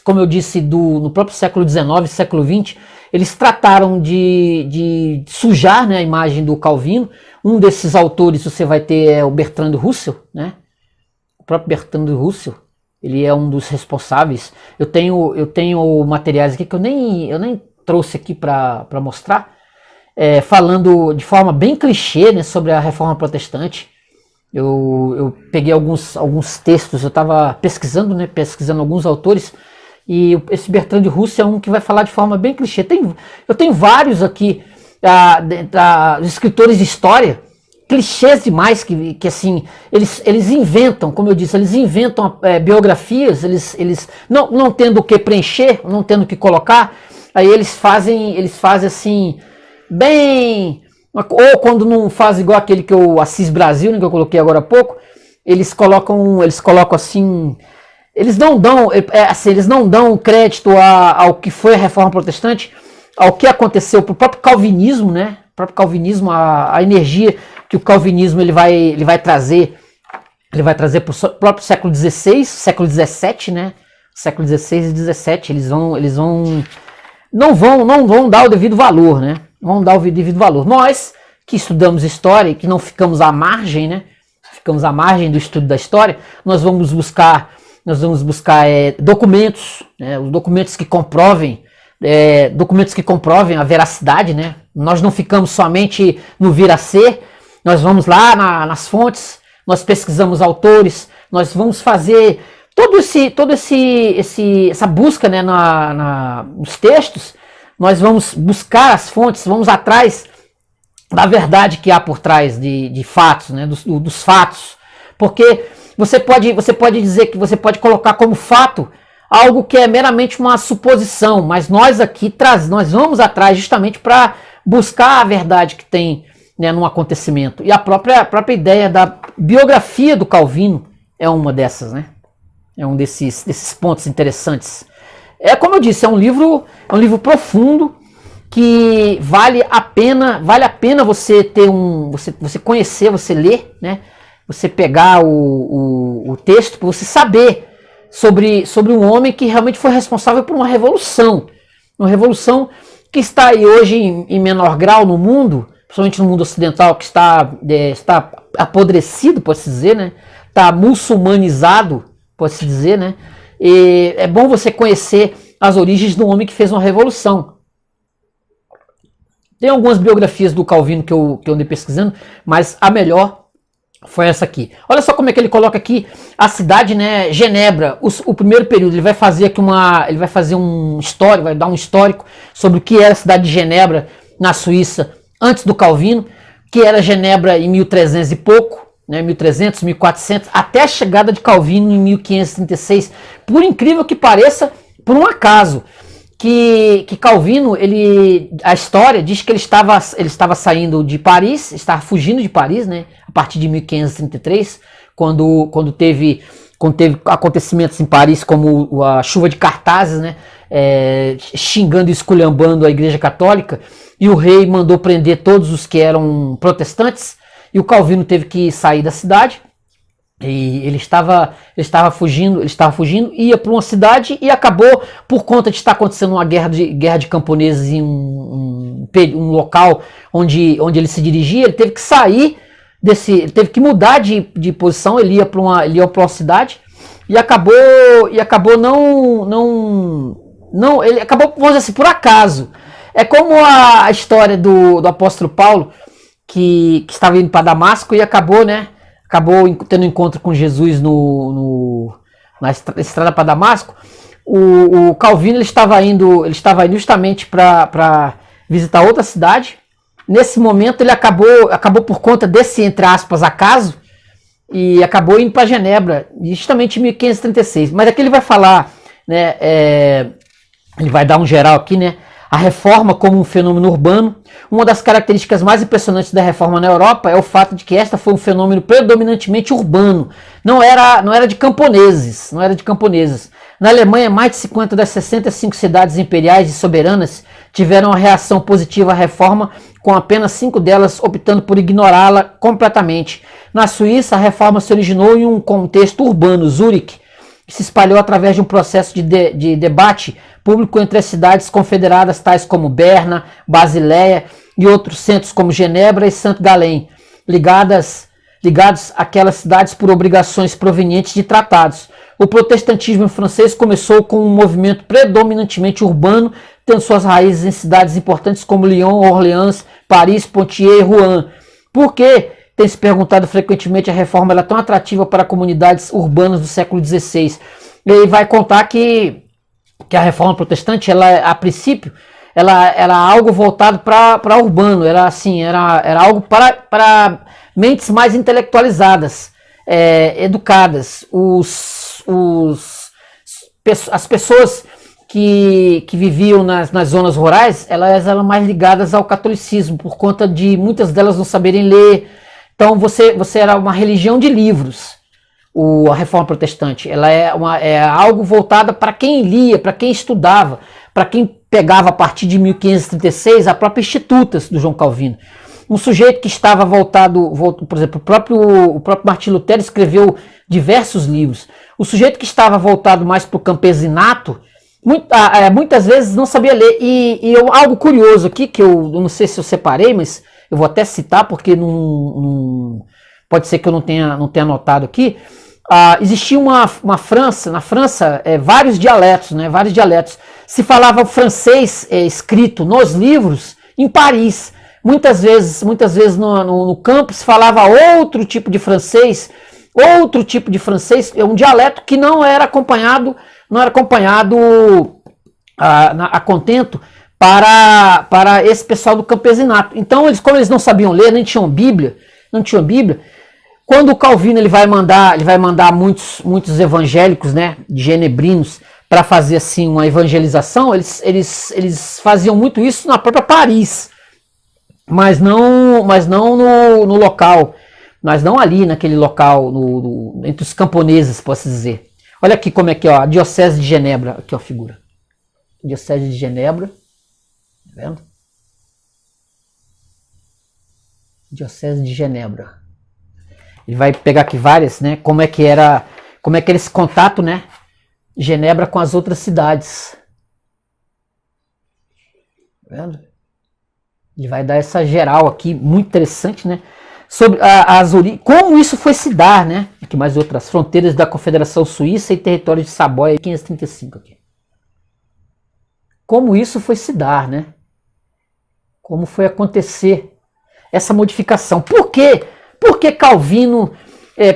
como eu disse, no próprio século XIX, século XX, eles trataram de sujar, né, a imagem do Calvino. Um desses autores você vai ter o Bertrand Russell, né? O próprio Bertrand Russell, ele é um dos responsáveis. Eu tenho materiais aqui que eu nem trouxe aqui para mostrar, falando de forma bem clichê, né, sobre a Reforma Protestante. Eu peguei alguns textos, eu estava pesquisando alguns autores, e esse Bertrand Russell é um que vai falar de forma bem clichê. Eu tenho vários aqui, escritores de história, clichês demais, que assim, eles inventam, como eu disse, eles inventam biografias, eles não tendo o que preencher, não tendo o que colocar, aí eles fazem assim, bem... Ou quando não faz igual aquele que o Assis Brasil, né, que eu coloquei agora há pouco, eles colocam assim, eles não dão crédito ao que foi a Reforma Protestante, ao que aconteceu para o próprio Calvinismo, né? O próprio Calvinismo, a energia que o Calvinismo ele vai trazer para o próprio século XVI, século XVII, né? Século XVI e XVII, eles não vão dar o devido valor, né? Vão dar o devido valor. Nós que estudamos história e que não ficamos à margem, né? Ficamos à margem do estudo da história, nós vamos buscar documentos, né? Os documentos que comprovem a veracidade, né? Nós não ficamos somente no vir a ser, nós vamos lá nas fontes, nós pesquisamos autores, nós vamos fazer essa busca, né, nos textos. Nós vamos buscar as fontes, vamos atrás da verdade que há por trás de fatos, né, dos fatos. Porque você pode dizer que você pode colocar como fato algo que é meramente uma suposição, mas nós vamos atrás justamente para buscar a verdade que tem, né, num acontecimento. E a própria ideia da biografia do Calvino é uma dessas, né? É um desses pontos interessantes. Como eu disse, é um livro profundo que vale a pena você ter você conhecer, você ler, né? Você pegar o texto para você saber sobre um homem que realmente foi responsável por uma revolução que está aí hoje em menor grau no mundo, principalmente no mundo ocidental, que está apodrecido, pode-se dizer, né? Está muçulmanizado, pode-se dizer, né? E é bom você conhecer as origens do homem que fez uma revolução. Tem algumas biografias do Calvino que eu andei pesquisando, mas a melhor foi essa aqui. Olha só como é que ele coloca aqui a cidade, né, Genebra, o primeiro período. Ele vai fazer aqui vai dar um histórico sobre o que era a cidade de Genebra na Suíça antes do Calvino, que era Genebra em 1300 e pouco, né, 1300, 1400, até a chegada de Calvino em 1536. Por incrível que pareça, por um acaso, que Calvino, a história diz que ele estava saindo de Paris, estava fugindo de Paris, né, a partir de 1533, quando teve acontecimentos em Paris, como a chuva de cartazes, né, xingando e esculhambando a Igreja Católica, e o rei mandou prender todos os que eram protestantes, e o Calvino teve que sair da cidade. E ele estava fugindo, ia para uma cidade e acabou, por conta de estar acontecendo uma guerra de camponeses em um local onde ele se dirigia. Ele teve que sair ele teve que mudar de posição. Ele ia para uma cidade e acabou não, ele acabou, vamos dizer assim, por acaso. É como a história do apóstolo Paulo, que estava indo para Damasco e acabou, né? Acabou tendo um encontro com Jesus na estrada para Damasco. O Calvino ele estava indo justamente para visitar outra cidade. Nesse momento ele acabou por conta desse, entre aspas, acaso, e acabou indo para Genebra, justamente em 1536. Mas aqui ele vai falar, né, ele vai dar um geral aqui, né, a reforma como um fenômeno urbano. Uma das características mais impressionantes da reforma na Europa é o fato de que esta foi um fenômeno predominantemente urbano, não era de camponeses, Na Alemanha, mais de 50 das 65 cidades imperiais e soberanas tiveram uma reação positiva à reforma, com apenas 5 delas optando por ignorá-la completamente. Na Suíça, a reforma se originou em um contexto urbano, Zurique, que se espalhou através de um processo de debate público entre as cidades confederadas, tais como Berna, Basileia e outros centros como Genebra e Saint-Gallen, ligados àquelas cidades por obrigações provenientes de tratados. O protestantismo francês começou com um movimento predominantemente urbano, tendo suas raízes em cidades importantes como Lyon, Orleans, Paris, Poitiers e Rouen. Por que, tem se perguntado frequentemente, a reforma era tão atrativa para comunidades urbanas do século XVI? Ele vai contar que a reforma protestante, ela, a princípio, ela era algo voltado para urbano, era algo para mentes mais intelectualizadas, educadas. As pessoas que viviam nas zonas rurais, elas eram mais ligadas ao catolicismo, por conta de muitas delas não saberem ler. Então você era uma religião de livros. A reforma protestante, ela é algo voltado para quem lia, para quem estudava, para quem pegava a partir de 1536 a própria Institutas do João Calvino. Um sujeito que estava voltado, por exemplo, o próprio Martim Lutero escreveu diversos livros. O sujeito que estava voltado mais para o campesinato, muitas vezes não sabia ler. Algo curioso aqui, que eu não sei se eu separei, mas eu vou até citar, porque pode ser que eu não tenha anotado aqui. Existia na França, vários dialetos, né? Vários dialetos. Se falava francês escrito nos livros em Paris. Muitas vezes no campo se falava outro tipo de francês, um dialeto que não era acompanhado a contento para esse pessoal do campesinato. Então, como eles não sabiam ler, não tinham Bíblia, quando o Calvino ele vai mandar muitos evangélicos, né, genebrinos, para fazer assim uma evangelização, eles faziam muito isso na própria Paris, mas não no local, mas não ali naquele local, entre os camponeses, posso dizer. Olha aqui como é que, ó, a Diocese de Genebra, aqui ó, a figura. Diocese de Genebra, tá vendo? Diocese de Genebra. Ele vai pegar aqui várias, né? Como é que era esse contato, né? Genebra com as outras cidades. Tá vendo? Ele vai dar essa geral aqui, muito interessante, né? Sobre como isso foi se dar, né? Aqui mais outras fronteiras da Confederação Suíça e território de Saboia, 1535 aqui. Como isso foi se dar, né? Como foi acontecer essa modificação. Por quê? Porque Calvino,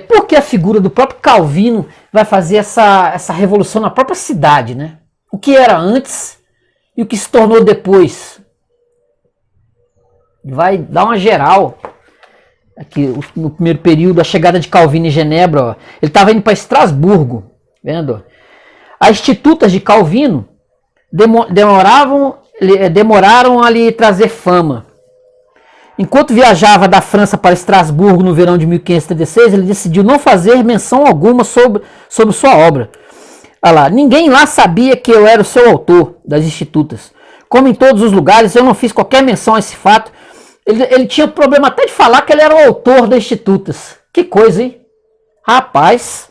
porque a figura do próprio Calvino vai fazer essa revolução na própria cidade, né? O que era antes e o que se tornou depois. Vai dar uma geral. Aqui, no primeiro período, a chegada de Calvino em Genebra, ó, ele estava indo para Estrasburgo, vendo? As institutas de Calvino demoraram a lhe trazer fama. Enquanto viajava da França para Estrasburgo no verão de 1536, ele decidiu não fazer menção alguma sobre sua obra. Olha lá, ninguém lá sabia que eu era o seu autor das institutas. Como em todos os lugares, eu não fiz qualquer menção a esse fato. Ele tinha problema até de falar que ele era o autor das institutas. Que coisa, hein? Rapaz,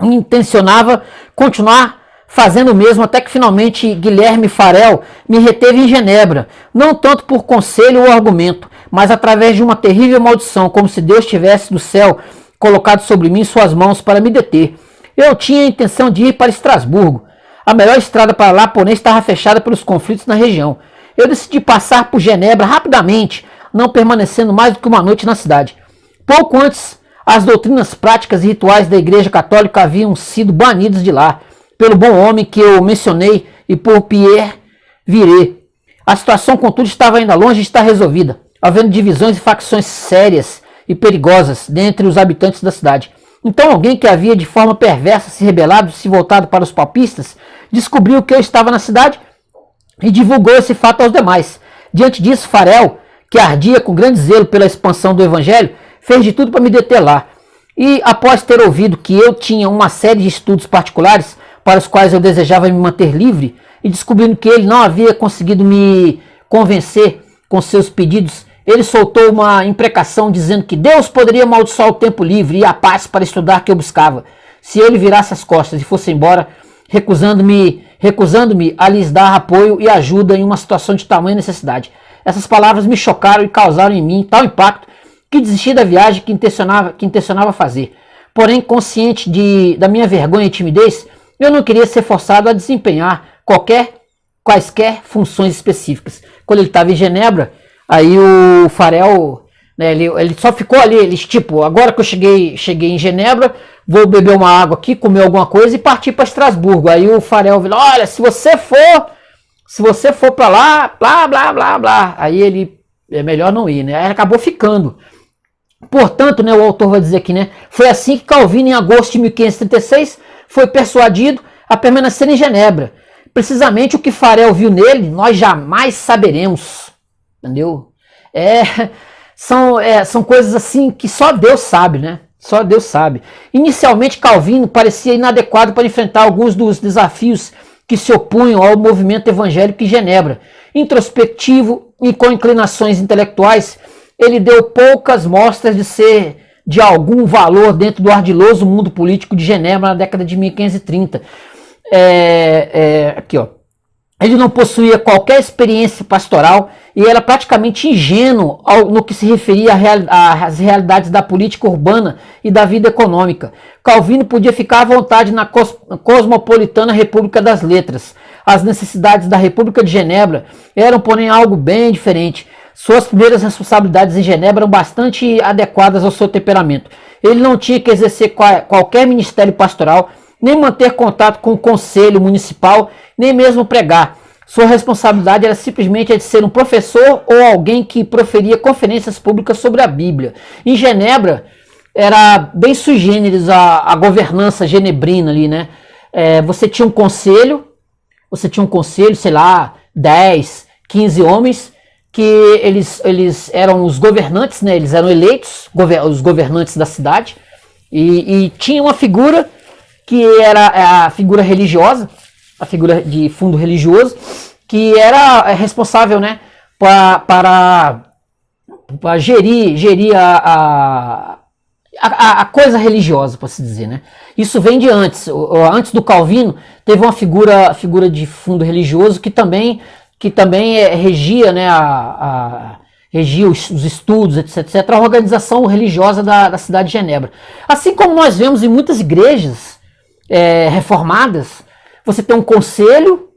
intencionava continuar fazendo o mesmo até que finalmente Guilherme Farel me reteve em Genebra, não tanto por conselho ou argumento, mas através de uma terrível maldição, como se Deus tivesse do céu colocado sobre mim suas mãos para me deter. Eu tinha a intenção de ir para Estrasburgo. A melhor estrada para lá, porém, estava fechada pelos conflitos na região. Eu decidi passar por Genebra rapidamente, não permanecendo mais do que uma noite na cidade. Pouco antes, as doutrinas práticas e rituais da Igreja Católica haviam sido banidos de lá, pelo bom homem que eu mencionei e por Pierre Viret. A situação, contudo, estava ainda longe de estar resolvida, havendo divisões e facções sérias e perigosas dentre os habitantes da cidade. Então alguém que havia de forma perversa se rebelado, se voltado para os papistas, descobriu que eu estava na cidade e divulgou esse fato aos demais. Diante disso, Farel, que ardia com grande zelo pela expansão do evangelho, fez de tudo para me deter lá. E após ter ouvido que eu tinha uma série de estudos particulares para os quais eu desejava me manter livre, e descobrindo que ele não havia conseguido me convencer com seus pedidos, ele soltou uma imprecação dizendo que Deus poderia amaldiçoar o tempo livre e a paz para estudar que eu buscava, se ele virasse as costas e fosse embora, recusando-me a lhes dar apoio e ajuda em uma situação de tamanha necessidade. Essas palavras me chocaram e causaram em mim tal impacto que desisti da viagem que intencionava fazer. Porém, consciente da minha vergonha e timidez, eu não queria ser forçado a desempenhar quaisquer funções específicas. Quando ele estava em Genebra, aí o Farel, né, ele só ficou ali, agora que eu cheguei em Genebra, vou beber uma água aqui, comer alguma coisa e partir para Estrasburgo. Aí o Farel falou, olha, se você for para lá, blá, blá, blá, blá. Aí ele, é melhor não ir, né? Aí ele acabou ficando. Portanto, né, o autor vai dizer aqui, né, foi assim que Calvino, em agosto de 1536, foi persuadido a permanecer em Genebra. Precisamente o que Farel viu nele, nós jamais saberemos. Entendeu? São coisas assim que só Deus sabe, né? Só Deus sabe. Inicialmente, Calvino parecia inadequado para enfrentar alguns dos desafios que se opunham ao movimento evangélico em Genebra. Introspectivo e com inclinações intelectuais, ele deu poucas mostras de ser de algum valor dentro do ardiloso mundo político de Genebra na década de 1530. Aqui, ó. Ele não possuía qualquer experiência pastoral e era praticamente ingênuo no que se referia às realidades da política urbana e da vida econômica. Calvino podia ficar à vontade na cosmopolitana República das Letras. As necessidades da República de Genebra eram, porém, algo bem diferente. Suas primeiras responsabilidades em Genebra eram bastante adequadas ao seu temperamento. Ele não tinha que exercer qualquer ministério pastoral, nem manter contato com o conselho municipal, nem mesmo pregar. Sua responsabilidade era simplesmente a de ser um professor ou alguém que proferia conferências públicas sobre a Bíblia. Em Genebra, era bem sui generis a governança genebrina ali, né? Você tinha um conselho, sei lá, 10, 15 homens, que eles eram os governantes, né? Eles eram eleitos, os governantes da cidade, e tinha uma figura que era a figura religiosa, a figura de fundo religioso, que era responsável, né, para gerir a coisa religiosa, por se dizer, né? Isso vem de antes. Antes do Calvino, teve uma figura de fundo religioso que também regia, né, regia os estudos, etc., a organização religiosa da cidade de Genebra. Assim como nós vemos em muitas igrejas reformadas, você tem um conselho,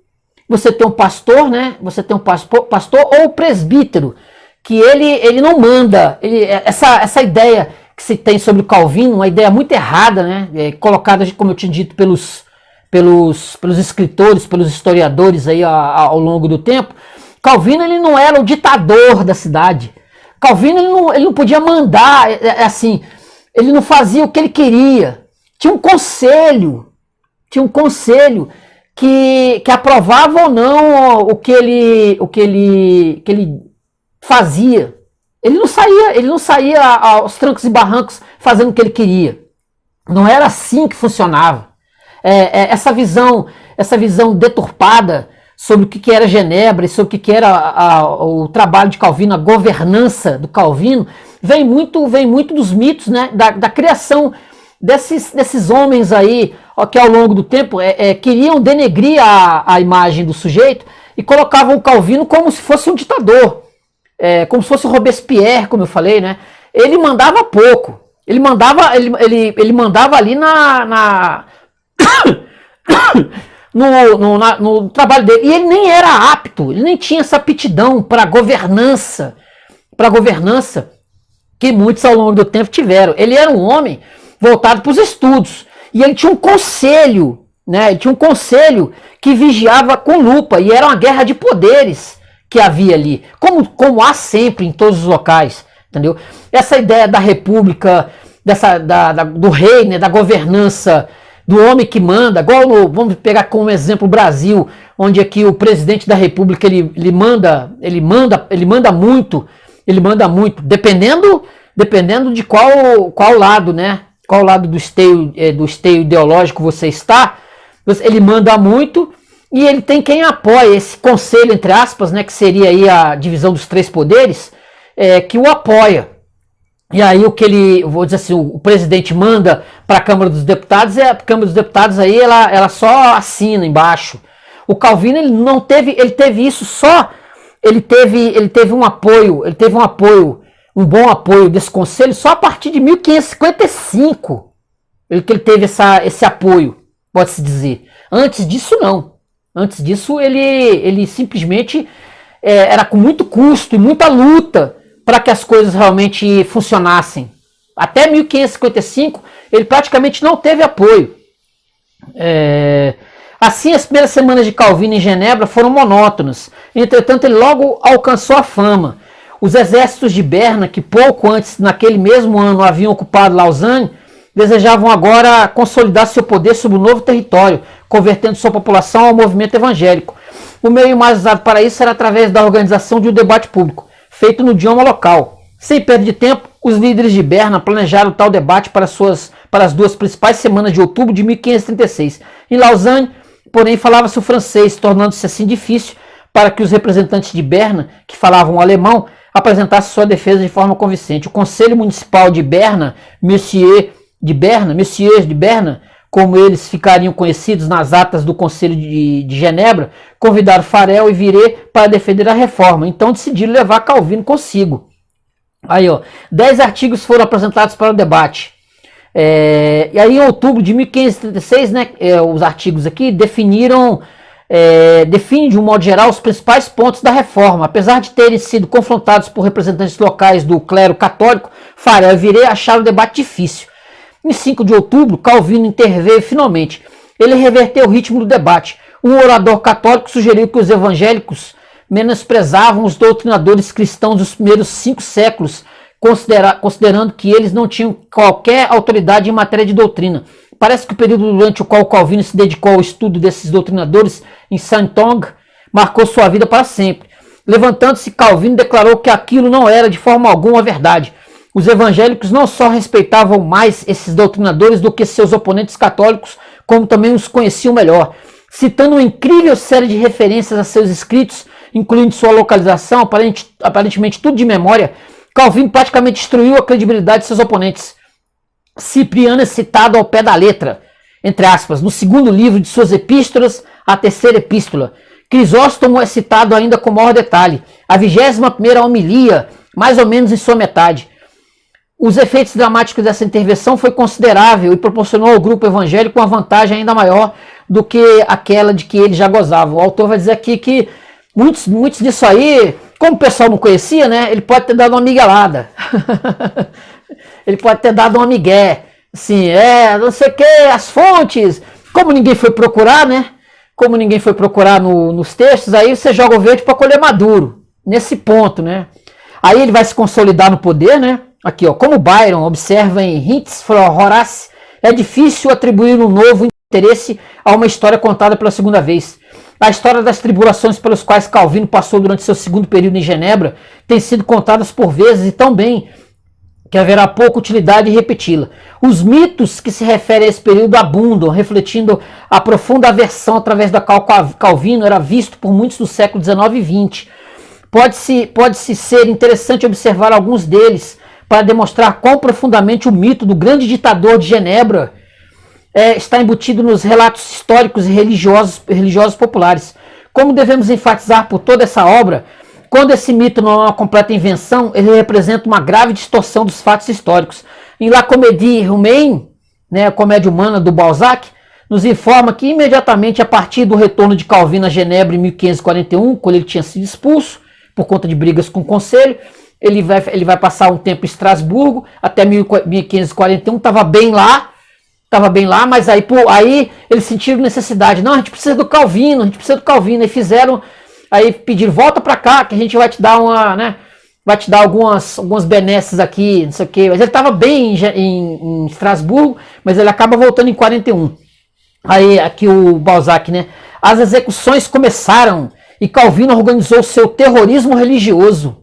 você tem um pastor, né? Você tem um pastor ou presbítero, que ele não manda. Essa ideia que se tem sobre o Calvino, uma ideia muito errada, né? Colocada, como eu tinha dito, pelos escritores, pelos historiadores aí ao longo do tempo. Calvino, ele não era o ditador da cidade. Calvino, ele não podia mandar, assim, ele não fazia o que ele queria. Tinha um conselho que aprovava ou não o que ele fazia. Ele não saía aos trancos e barrancos fazendo o que ele queria. Não era assim que funcionava. Essa visão deturpada sobre o que era Genebra e sobre o que era o trabalho de Calvino, a governança do Calvino, vem muito dos mitos, né, da criação desses homens aí, que ao longo do tempo queriam denegrir a imagem do sujeito e colocavam o Calvino como se fosse um ditador, como se fosse o Robespierre, como eu falei, né? Ele mandava pouco, ele mandava ali no trabalho dele. E ele nem era apto, ele nem tinha essa aptidão para governança, que muitos ao longo do tempo tiveram. Ele era um homem voltado para os estudos. E ele tinha um conselho, né? Ele tinha um conselho que vigiava com lupa. E era uma guerra de poderes que havia ali. Como há sempre em todos os locais. Entendeu? Essa ideia da república, do rei, né? Da governança, do homem que manda. Vamos pegar como exemplo o Brasil, onde aqui o presidente da república ele manda muito, dependendo de qual lado, né? Qual lado do esteio ideológico você está, ele manda muito e ele tem quem apoia esse conselho, entre aspas, né? Que seria aí a divisão dos três poderes, que o apoia. E aí vou dizer assim, o presidente manda para a Câmara dos Deputados e a Câmara dos Deputados aí ela só assina embaixo. O Calvino ele teve isso só. Ele teve um apoio, um bom apoio desse conselho só a partir de 1555. Ele teve esse apoio, pode-se dizer. Antes disso, não. Antes disso, ele simplesmente era com muito custo e muita luta para que as coisas realmente funcionassem. Até 1555, ele praticamente não teve apoio. Assim, as primeiras semanas de Calvino em Genebra foram monótonas. Entretanto, ele logo alcançou a fama. Os exércitos de Berna, que pouco antes, naquele mesmo ano, haviam ocupado Lausanne, desejavam agora consolidar seu poder sobre o novo território, convertendo sua população ao movimento evangélico. O meio mais usado para isso era através da organização de um debate público, feito no idioma local. Sem perda de tempo, os líderes de Berna planejaram tal debate para as duas principais semanas de outubro de 1536. Em Lausanne, porém, falava-se o francês, tornando-se assim difícil para que os representantes de Berna, que falavam o alemão, apresentassem sua defesa de forma convincente. O Conselho Municipal de Berna, Messieurs de Berna, como eles ficariam conhecidos nas atas do Conselho de Genebra, convidaram Farel e Viré para defender a reforma. Então decidiram levar Calvino consigo. Aí, 10 artigos foram apresentados para o debate. E aí, em outubro de 1536, né, os artigos aqui definem de um modo geral os principais pontos da reforma. Apesar de terem sido confrontados por representantes locais do clero católico, Farel e Viré acharam o debate difícil. Em 5 de outubro, Calvino interveio finalmente. Ele reverteu o ritmo do debate. Um orador católico sugeriu que os evangélicos menosprezavam os doutrinadores cristãos dos primeiros 5 séculos, considerando que eles não tinham qualquer autoridade em matéria de doutrina. Parece que o período durante o qual Calvino se dedicou ao estudo desses doutrinadores em Saint-Onge marcou sua vida para sempre. Levantando-se, Calvino declarou que aquilo não era de forma alguma verdade. Os evangélicos não só respeitavam mais esses doutrinadores do que seus oponentes católicos, como também os conheciam melhor. Citando uma incrível série de referências a seus escritos, incluindo sua localização, aparentemente tudo de memória, Calvino praticamente destruiu a credibilidade de seus oponentes. Cipriano é citado ao pé da letra, entre aspas, no segundo livro de suas epístolas, a terceira epístola. Crisóstomo é citado ainda com maior detalhe, a 21ª homilia, mais ou menos em sua metade. Os efeitos dramáticos dessa intervenção foi considerável e proporcionou ao grupo evangélico uma vantagem ainda maior do que aquela de que ele já gozava. O autor vai dizer aqui que muitos disso aí, como o pessoal não conhecia, né, ele pode ter dado uma miguelada. Ele pode ter dado uma migué. Assim, não sei o que, as fontes. Como ninguém foi procurar, né? Como ninguém foi procurar nos textos, aí você joga o verde para colher maduro. Nesse ponto, né? Aí ele vai se consolidar no poder, né? Aqui, como Byron observa em Hints for Horace, é difícil atribuir um novo interesse a uma história contada pela segunda vez. A história das tribulações pelas quais Calvino passou durante seu segundo período em Genebra tem sido contadas por vezes e tão bem que haverá pouca utilidade em repeti-la. Os mitos que se referem a esse período abundam, refletindo a profunda aversão através da qual Calvino era visto por muitos do século XIX e XX. Pode-se ser interessante observar alguns deles para demonstrar quão profundamente o mito do grande ditador de Genebra está embutido nos relatos históricos e religiosos populares. Como devemos enfatizar por toda essa obra, quando esse mito não é uma completa invenção, ele representa uma grave distorção dos fatos históricos. Em La Comédie Humaine, né, a Comédia Humana do Balzac, nos informa que imediatamente a partir do retorno de Calvino a Genebra em 1541, quando ele tinha sido expulso por conta de brigas com o conselho, ele vai passar um tempo em Estrasburgo, até 1541, estava bem lá, mas aí eles sentiram necessidade, não, a gente precisa do Calvino, aí pediram, volta para cá, que a gente vai te dar algumas benesses aqui, não sei o quê, mas ele estava bem em Estrasburgo, mas ele acaba voltando em 41. Aí aqui o Balzac, né? As execuções começaram e Calvino organizou seu terrorismo religioso.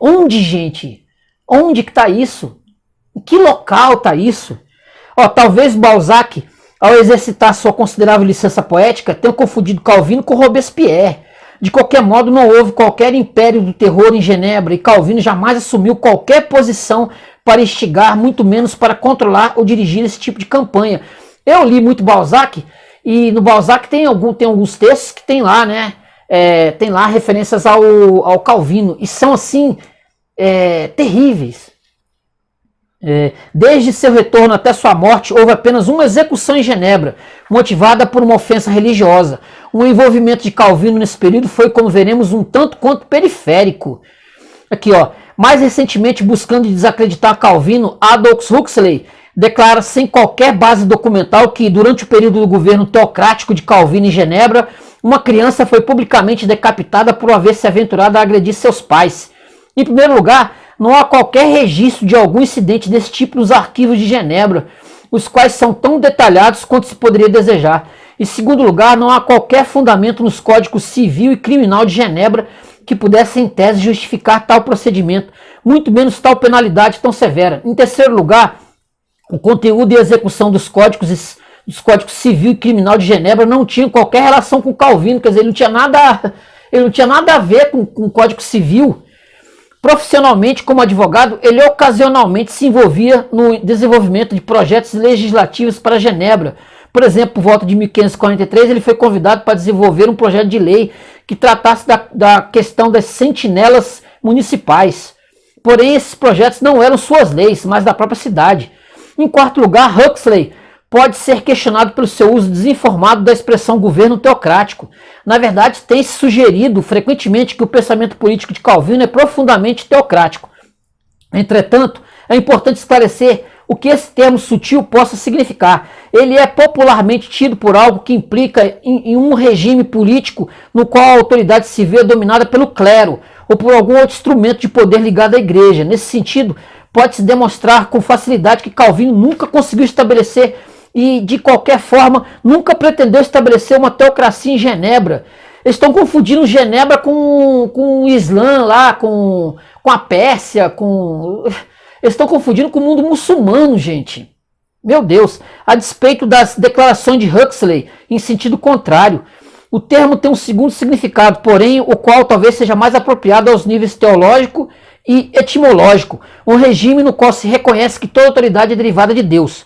Onde, gente? Onde que tá isso? Em que local tá isso? Talvez Balzac, ao exercitar sua considerável licença poética, tenha confundido Calvino com Robespierre. De qualquer modo, não houve qualquer império do terror em Genebra e Calvino jamais assumiu qualquer posição para instigar, muito menos para controlar ou dirigir esse tipo de campanha. Eu li muito Balzac e no Balzac tem alguns textos que tem lá, né? Tem lá referências ao Calvino e são assim terríveis. Desde seu retorno até sua morte, houve apenas uma execução em Genebra, motivada por uma ofensa religiosa. O envolvimento de Calvino nesse período foi, como veremos, um tanto quanto periférico. Aqui, mais recentemente, buscando desacreditar Calvino, Aldous Huxley declara sem qualquer base documental que, durante o período do governo teocrático de Calvino em Genebra, uma criança foi publicamente decapitada por haver se aventurado a agredir seus pais. Em primeiro lugar, não há qualquer registro de algum incidente desse tipo nos arquivos de Genebra, os quais são tão detalhados quanto se poderia desejar. Em segundo lugar, não há qualquer fundamento nos códigos civil e criminal de Genebra que pudesse, em tese, justificar tal procedimento, muito menos tal penalidade tão severa. Em terceiro lugar, o conteúdo e a execução dos códigos civil e criminal de Genebra não tinham qualquer relação com Calvino, quer dizer, ele não tinha nada a ver com o Código Civil. Profissionalmente, como advogado, ele ocasionalmente se envolvia no desenvolvimento de projetos legislativos para Genebra. Por exemplo, por volta de 1543, ele foi convidado para desenvolver um projeto de lei que tratasse da questão das sentinelas municipais. Porém, esses projetos não eram suas leis, mas da própria cidade. Em quarto lugar, Huxley pode ser questionado pelo seu uso desinformado da expressão governo teocrático. Na verdade, tem-se sugerido frequentemente que o pensamento político de Calvino é profundamente teocrático. Entretanto, é importante esclarecer o que esse termo sutil possa significar. Ele é popularmente tido por algo que implica em um regime político no qual a autoridade civil é dominada pelo clero ou por algum outro instrumento de poder ligado à igreja. Nesse sentido, pode-se demonstrar com facilidade que Calvino nunca conseguiu estabelecer e, de qualquer forma, nunca pretendeu estabelecer uma teocracia em Genebra. Eles estão confundindo Genebra com o Islã lá, com a Pérsia, eles estão confundindo com o mundo muçulmano, gente. Meu Deus, a despeito das declarações de Huxley em sentido contrário. O termo tem um segundo significado, porém, o qual talvez seja mais apropriado aos níveis teológico e etimológico, um regime no qual se reconhece que toda autoridade é derivada de Deus.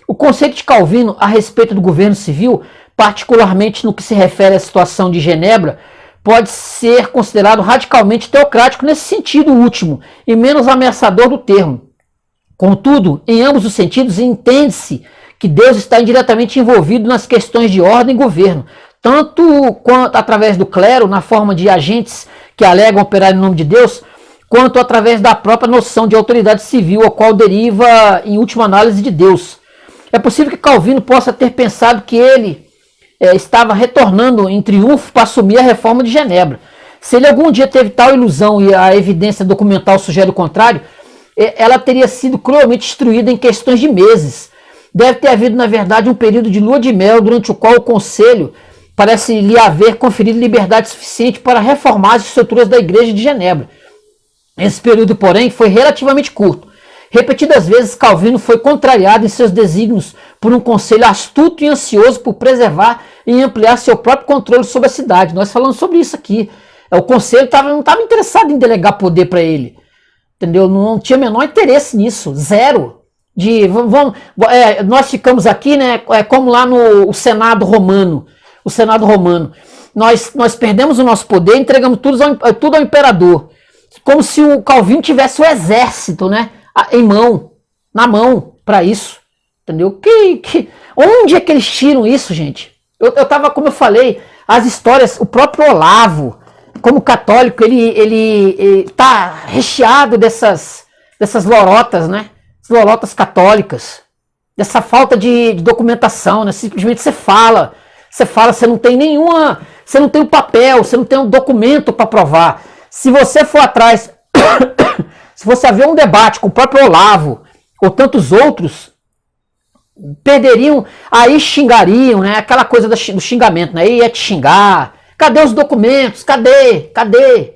O conceito de Calvino a respeito do governo civil, particularmente no que se refere à situação de Genebra, pode ser considerado radicalmente teocrático nesse sentido último e menos ameaçador do termo. Contudo, em ambos os sentidos, entende-se que Deus está indiretamente envolvido nas questões de ordem e governo, tanto quanto através do clero, na forma de agentes que alegam operar em nome de Deus, quanto através da própria noção de autoridade civil, a qual deriva, em última análise, de Deus. É possível que Calvino possa ter pensado que ele estava retornando em triunfo para assumir a reforma de Genebra. Se ele algum dia teve tal ilusão e a evidência documental sugere o contrário, ela teria sido cruelmente destruída em questões de meses. Deve ter havido, na verdade, um período de lua de mel durante o qual o Conselho parece lhe haver conferido liberdade suficiente para reformar as estruturas da Igreja de Genebra. Esse período, porém, foi relativamente curto. Repetidas vezes, Calvino foi contrariado em seus desígnios por um conselho astuto e ansioso por preservar e ampliar seu próprio controle sobre a cidade. Nós falamos sobre isso aqui. O conselho não estava interessado em delegar poder para ele. Entendeu? Não tinha o menor interesse nisso. Zero. Nós ficamos aqui, né, como lá no Senado Romano. O Senado Romano. Nós perdemos o nosso poder e entregamos tudo ao imperador. Como se o Calvino tivesse o exército, né? Na mão, para isso, entendeu? Onde é que eles tiram isso, gente? Eu tava, como eu falei, as histórias, o próprio Olavo, como católico, ele tá recheado dessas lorotas, né? Lorotas católicas, dessa falta de documentação, né? Simplesmente você fala, você não tem nenhuma, você não tem um papel, você não tem um documento para provar. Se você for atrás, se você haver um debate com o próprio Olavo ou tantos outros, perderiam, aí xingariam, né? Aquela coisa do xingamento, né? Ia te xingar. Cadê os documentos? Cadê?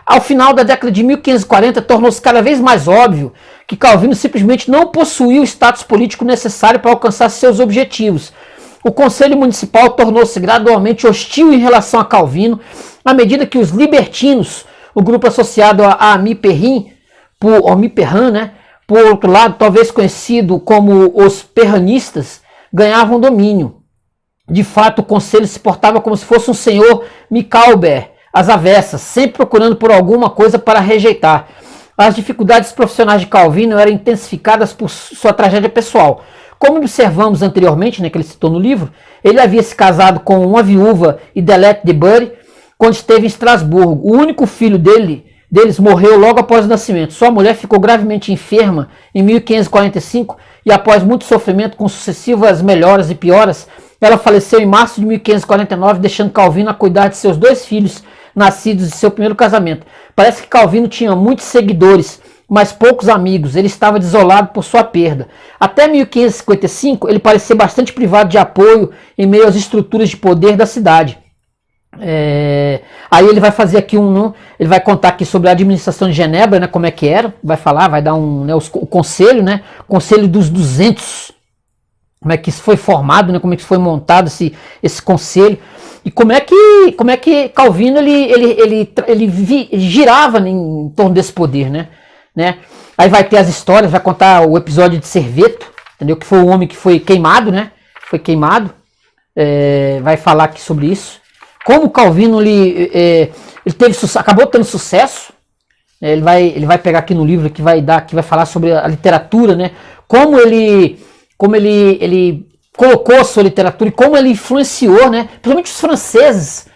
Ao final da década de 1540, tornou-se cada vez mais óbvio que Calvino simplesmente não possuía o status político necessário para alcançar seus objetivos. O Conselho Municipal tornou-se gradualmente hostil em relação a Calvino, à medida que os libertinos, o grupo associado a Ami Perrin, né, por outro lado, talvez conhecido como os perranistas, ganhavam domínio. De fato, o Conselho se portava como se fosse um senhor Micawber, às avessas, sempre procurando por alguma coisa para rejeitar. As dificuldades profissionais de Calvino eram intensificadas por sua tragédia pessoal. Como observamos anteriormente, né, que ele citou no livro, ele havia se casado com uma viúva, Idelette de Bury, quando esteve em Estrasburgo. O único filho deles morreu logo após o nascimento. Sua mulher ficou gravemente enferma em 1545 e após muito sofrimento com sucessivas melhoras e pioras, ela faleceu em março de 1549, deixando Calvino a cuidar de seus 2 filhos, nascidos de seu primeiro casamento. Parece que Calvino tinha muitos seguidores, mas poucos amigos. Ele estava desolado por sua perda. Até 1555, ele parecia bastante privado de apoio em meio às estruturas de poder da cidade. Aí ele vai fazer aqui ele vai contar aqui sobre a administração de Genebra, né, como é que era, vai falar, vai dar o conselho, né, conselho dos 200, como é que isso foi formado, né, como é que foi montado esse conselho, e como é que Calvino ele girava em torno desse poder, né? Aí vai ter as histórias, vai contar o episódio de Serveto, entendeu? Que foi o homem que foi queimado, né? Foi queimado. Vai falar aqui sobre isso. Como Calvino ele acabou tendo sucesso. Ele vai pegar aqui no livro que vai falar sobre a literatura, né? Como ele colocou a sua literatura e como ele influenciou, né? Principalmente os franceses,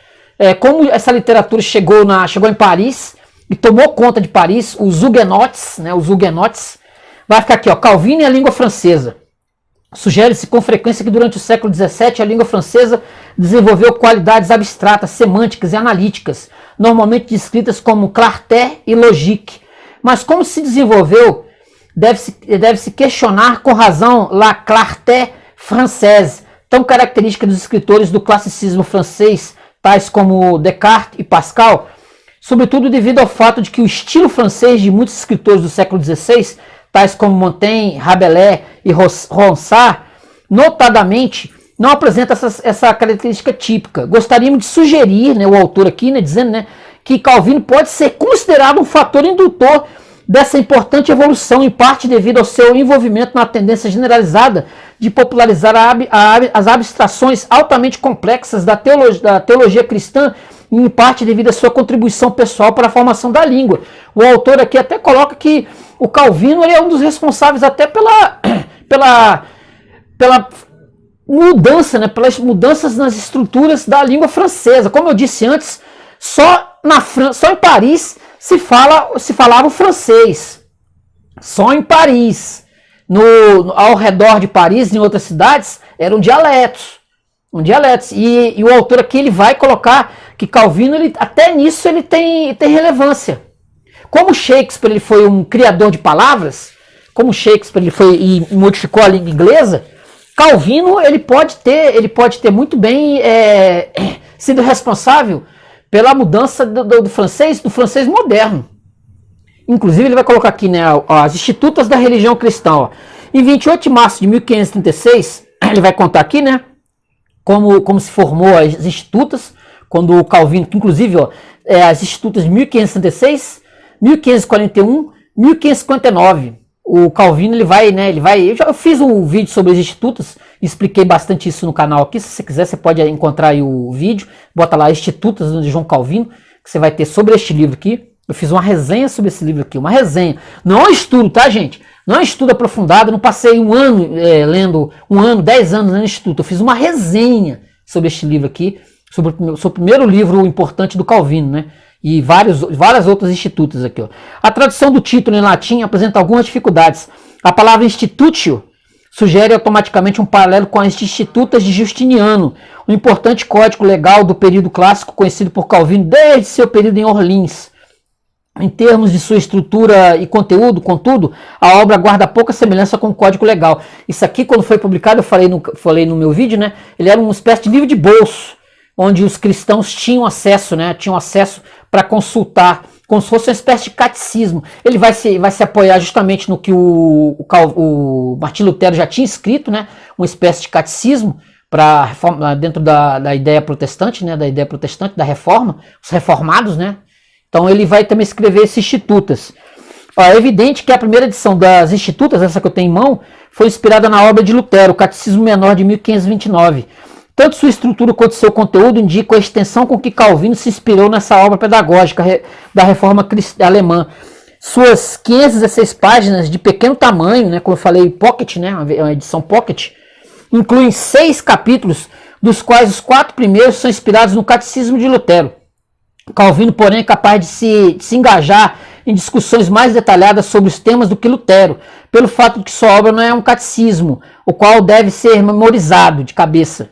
como essa literatura chegou em Paris e tomou conta de Paris, os huguenotes, né? Os huguenotes. Vai ficar aqui, ó, Calvino e a língua francesa. Sugere-se com frequência que durante o século XVII a língua francesa desenvolveu qualidades abstratas, semânticas e analíticas, normalmente descritas como clarté e logique. Mas como se desenvolveu, deve-se questionar com razão la clarté française, tão característica dos escritores do classicismo francês, tais como Descartes e Pascal, sobretudo devido ao fato de que o estilo francês de muitos escritores do século XVI, tais como Montaigne, Rabelais e Ronsard, notadamente, não apresenta essa característica típica. Gostaríamos de sugerir, né, o autor aqui, né, dizendo, né, que Calvino pode ser considerado um fator indutor dessa importante evolução, em parte devido ao seu envolvimento na tendência generalizada de popularizar as abstrações altamente complexas da teologia cristã, e em parte devido à sua contribuição pessoal para a formação da língua. O autor aqui até coloca que o Calvino ele é um dos responsáveis até pela mudança, né, pelas mudanças nas estruturas da língua francesa. Como eu disse antes, só em Paris se falava o francês. Só em Paris. Ao redor de Paris, em outras cidades, eram dialetos. E o autor aqui ele vai colocar que Calvino, até nisso, ele tem relevância. Como Shakespeare ele foi um criador de palavras, como Shakespeare ele foi e modificou a língua inglesa, Calvino ele pode ter muito bem sido responsável pela mudança do francês moderno. Inclusive ele vai colocar aqui, né, as Institutas da Religião Cristã. Ó. Em 28 de março de 1536, ele vai contar aqui, né, como se formou as Institutas, quando o Calvino, que inclusive as Institutas de 1536, 1541, 1559. O Calvino ele vai, eu fiz um vídeo sobre as Institutas, expliquei bastante isso no canal aqui. Se você quiser, você pode encontrar aí o vídeo, bota lá Institutas de João Calvino, que você vai ter sobre este livro aqui. Eu fiz uma resenha sobre esse livro aqui, uma resenha, não é um estudo, tá, gente? Não é um estudo aprofundado, não passei um ano lendo, 10 anos no instituto. Eu fiz uma resenha sobre este livro aqui, sobre o primeiro livro importante do Calvino, né? E várias outras institutas aqui, ó. A tradução do título em latim apresenta algumas dificuldades. A palavra institutio sugere automaticamente um paralelo com as institutas de Justiniano, um importante código legal do período clássico conhecido por Calvino desde seu período em Orleans. Em termos de sua estrutura e conteúdo, contudo, a obra guarda pouca semelhança com o Código Legal. Isso aqui, quando foi publicado, eu falei no meu vídeo, né? Ele era uma espécie de livro de bolso, onde os cristãos tinham acesso, né? Tinham acesso para consultar, como se fosse uma espécie de catecismo. Ele vai se apoiar justamente no que o Martinho Lutero já tinha escrito, né? Uma espécie de catecismo dentro da ideia protestante, né? Da ideia protestante, da reforma, os reformados, né? Então ele vai também escrever esses institutas. É evidente que a primeira edição das institutas, essa que eu tenho em mão, foi inspirada na obra de Lutero, o Catecismo Menor de 1529. Tanto sua estrutura quanto seu conteúdo indicam a extensão com que Calvino se inspirou nessa obra pedagógica da Reforma Alemã. Suas 516 páginas de pequeno tamanho, né, como eu falei, pocket, né, uma edição pocket, incluem 6 capítulos, dos quais os 4 primeiros são inspirados no Catecismo de Lutero. Calvino, porém, é capaz de se engajar em discussões mais detalhadas sobre os temas do que Lutero, pelo fato de que sua obra não é um catecismo, o qual deve ser memorizado de cabeça.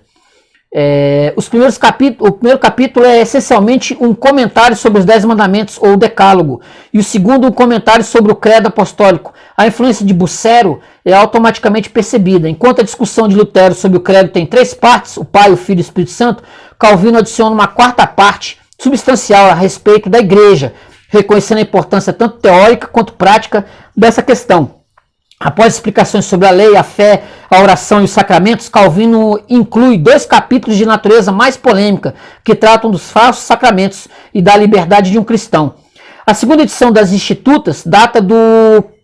O primeiro capítulo é essencialmente um comentário sobre os 10 mandamentos, ou o decálogo, e o segundo um comentário sobre o credo apostólico. A influência de Bucero é automaticamente percebida. Enquanto a discussão de Lutero sobre o credo tem 3 partes, o Pai, o Filho e o Espírito Santo, Calvino adiciona uma 4ª parte, substancial a respeito da igreja, reconhecendo a importância tanto teórica quanto prática dessa questão. Após explicações sobre a lei, a fé, a oração e os sacramentos, Calvino inclui 2 capítulos de natureza mais polêmica, que tratam dos falsos sacramentos e da liberdade de um cristão. A segunda edição das Institutas data do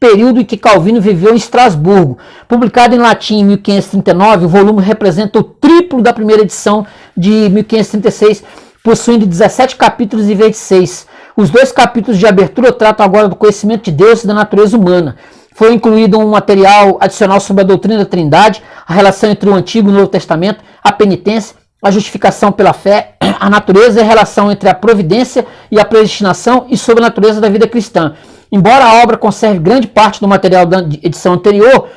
período em que Calvino viveu em Estrasburgo. Publicado em latim em 1539, o volume representa o triplo da primeira edição de 1536, possuindo 17 capítulos em vez de 6. Os 2 capítulos de abertura tratam agora do conhecimento de Deus e da natureza humana. Foi incluído um material adicional sobre a doutrina da Trindade, a relação entre o Antigo e o Novo Testamento, a penitência, a justificação pela fé, a natureza e a relação entre a providência e a predestinação e sobre a natureza da vida cristã. Embora a obra conserve grande parte do material da edição anterior,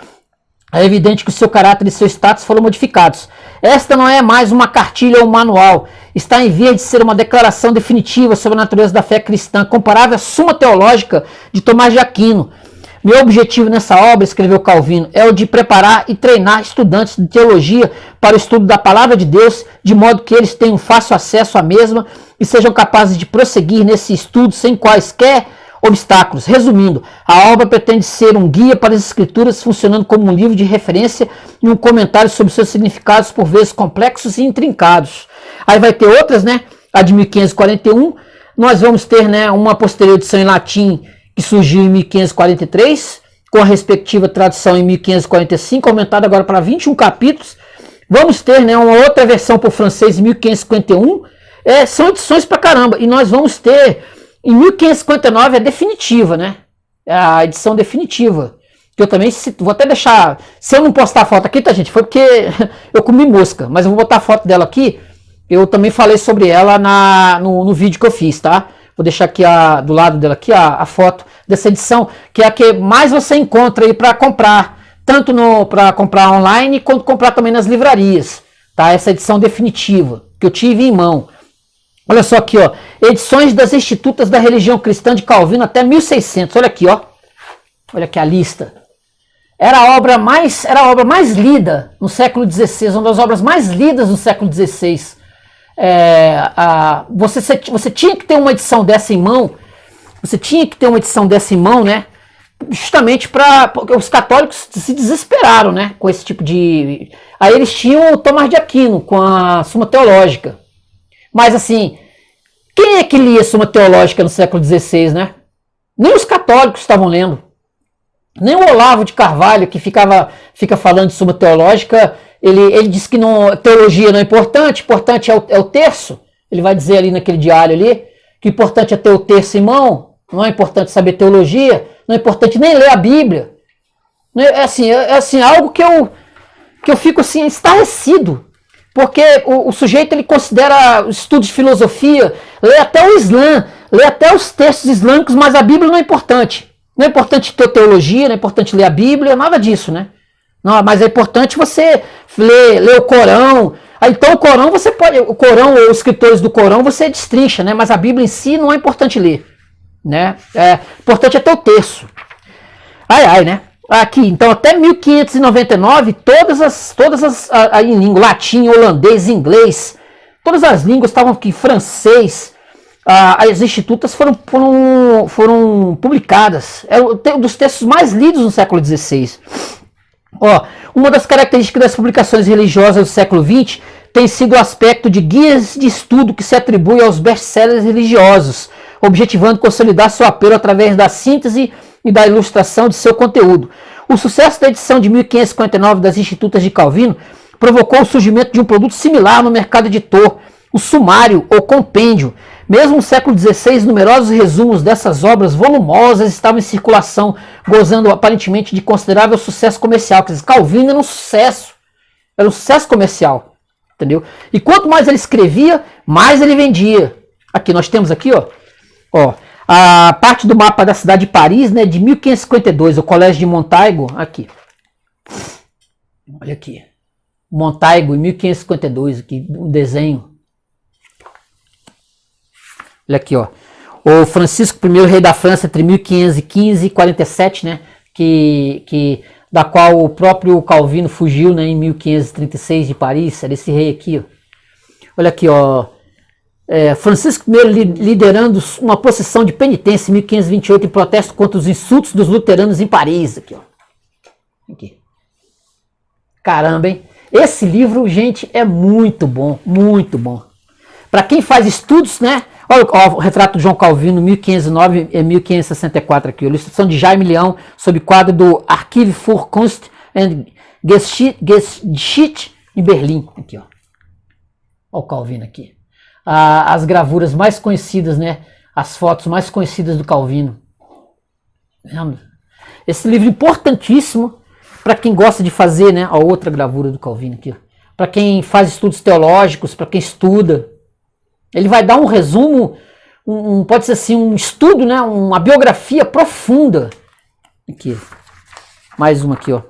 é evidente que o seu caráter e seu status foram modificados. Esta não é mais uma cartilha ou um manual. Está em via de ser uma declaração definitiva sobre a natureza da fé cristã, comparável à Suma Teológica de Tomás de Aquino. Meu objetivo nessa obra, escreveu Calvino, é o de preparar e treinar estudantes de teologia para o estudo da Palavra de Deus, de modo que eles tenham fácil acesso à mesma e sejam capazes de prosseguir nesse estudo sem quaisquer obstáculos. Resumindo, a obra pretende ser um guia para as Escrituras, funcionando como um livro de referência e um comentário sobre seus significados, por vezes complexos e intrincados. Aí vai ter outras, né? A de 1541, nós vamos ter, né, uma posterior edição em latim que surgiu em 1543, com a respectiva tradução em 1545, aumentada agora para 21 capítulos. Vamos ter, né, uma outra versão para o francês em 1551. São edições pra caramba. E nós vamos ter, em 1559, a definitiva, né? A edição definitiva. Que eu também vou até deixar. Se eu não postar a foto aqui, tá, gente? Foi porque eu comi mosca. Mas eu vou botar a foto dela aqui. Eu também falei sobre ela no vídeo que eu fiz, tá? Vou deixar aqui do lado dela aqui a foto dessa edição, que é a que mais você encontra aí para comprar, tanto para comprar online quanto comprar também nas livrarias, tá? Essa edição definitiva que eu tive em mão. Olha só aqui, ó, edições das Institutas da Religião Cristã de Calvino até 1600. Olha aqui, ó. Olha aqui a lista. Era a obra mais lida no século XVI, uma das obras mais lidas no século XVI. Você tinha que ter uma edição dessa em mão, né? Justamente porque os católicos se desesperaram, né? Com esse tipo de. Aí eles tinham o Tomás de Aquino com a Suma Teológica. Mas assim, quem é que lia Suma Teológica no século XVI, né? Nem os católicos estavam lendo. Nem o Olavo de Carvalho, que fica falando de Suma Teológica, ele diz que teologia não é importante é o terço. Ele vai dizer ali naquele diário ali, que o importante é ter o terço em mão, não é importante saber teologia, não é importante nem ler a Bíblia. É assim, algo que eu fico assim, estarrecido. Porque o sujeito ele considera estudos de filosofia, lê até o Islã, lê até os textos islâmicos, mas a Bíblia não é importante. Não é importante ter teologia, não é importante ler a Bíblia, nada disso, né? Não, mas é importante você ler o Corão. Então o Corão você pode, o Corão ou os escritores do Corão você destrincha, né? Mas a Bíblia em si não é importante ler, né? Importante é ter o terço. Ai, né? Aqui, então até 1599, todas as em língua, latim, holandês, inglês, todas as línguas estavam aqui, francês, as institutas foram publicadas. É um dos textos mais lidos no século XVI. Ó, uma das características das publicações religiosas do século XX tem sido o aspecto de guias de estudo que se atribui aos best-sellers religiosos, objetivando consolidar seu apelo através da síntese e da ilustração de seu conteúdo. O sucesso da edição de 1559 das Institutas de Calvino provocou o surgimento de um produto similar no mercado editor, o sumário ou compêndio. Mesmo no século XVI, numerosos resumos dessas obras volumosas estavam em circulação, gozando aparentemente de considerável sucesso comercial. Quer dizer, Calvino era um sucesso comercial, entendeu? E quanto mais ele escrevia, mais ele vendia. Aqui, nós temos aqui, ó, a parte do mapa da cidade de Paris, né, de 1552, o Colégio de Montaigu, aqui. Olha aqui. Montaigu, em 1552, aqui, o desenho. Olha aqui, ó. O Francisco I, rei da França, entre 1515 e 47, né, da qual o próprio Calvino fugiu, né, em 1536 de Paris, era esse rei aqui, ó. Olha aqui, ó. Francisco I liderando uma procissão de penitência em 1528 em protesto contra os insultos dos luteranos em Paris. Aqui, ó. Aqui. Caramba, hein? Esse livro, gente, é muito bom, muito bom. Para quem faz estudos, né? Olha o retrato de João Calvino, 1509 e 1564 aqui. A ilustração de Jaime Leão, sob quadro do Archive für Kunst und Geschichte em Berlim. Aqui, ó. Olha o Calvino aqui. As gravuras mais conhecidas, né? As fotos mais conhecidas do Calvino. Esse livro importantíssimo para quem gosta de fazer, né? A outra gravura do Calvino aqui. Para quem faz estudos teológicos, para quem estuda. Ele vai dar um resumo, pode ser assim, um estudo, né? Uma biografia profunda. Aqui. Mais uma aqui, ó.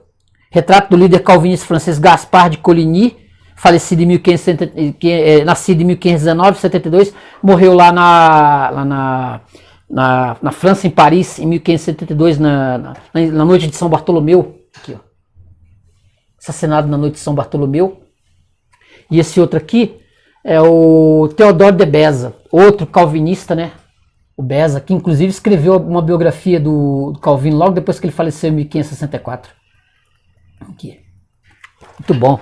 Retrato do líder calvinista francês Gaspard de Coligny, falecido em 1570, nascido em 1519, 72, morreu lá na França, em Paris, em 1572, na noite de São Bartolomeu. Aqui, ó. Assassinado na noite de São Bartolomeu. E esse outro aqui é o Théodore de Beza, outro calvinista, né? O Beza, que inclusive escreveu uma biografia do Calvino logo depois que ele faleceu em 1564. Aqui. Muito bom.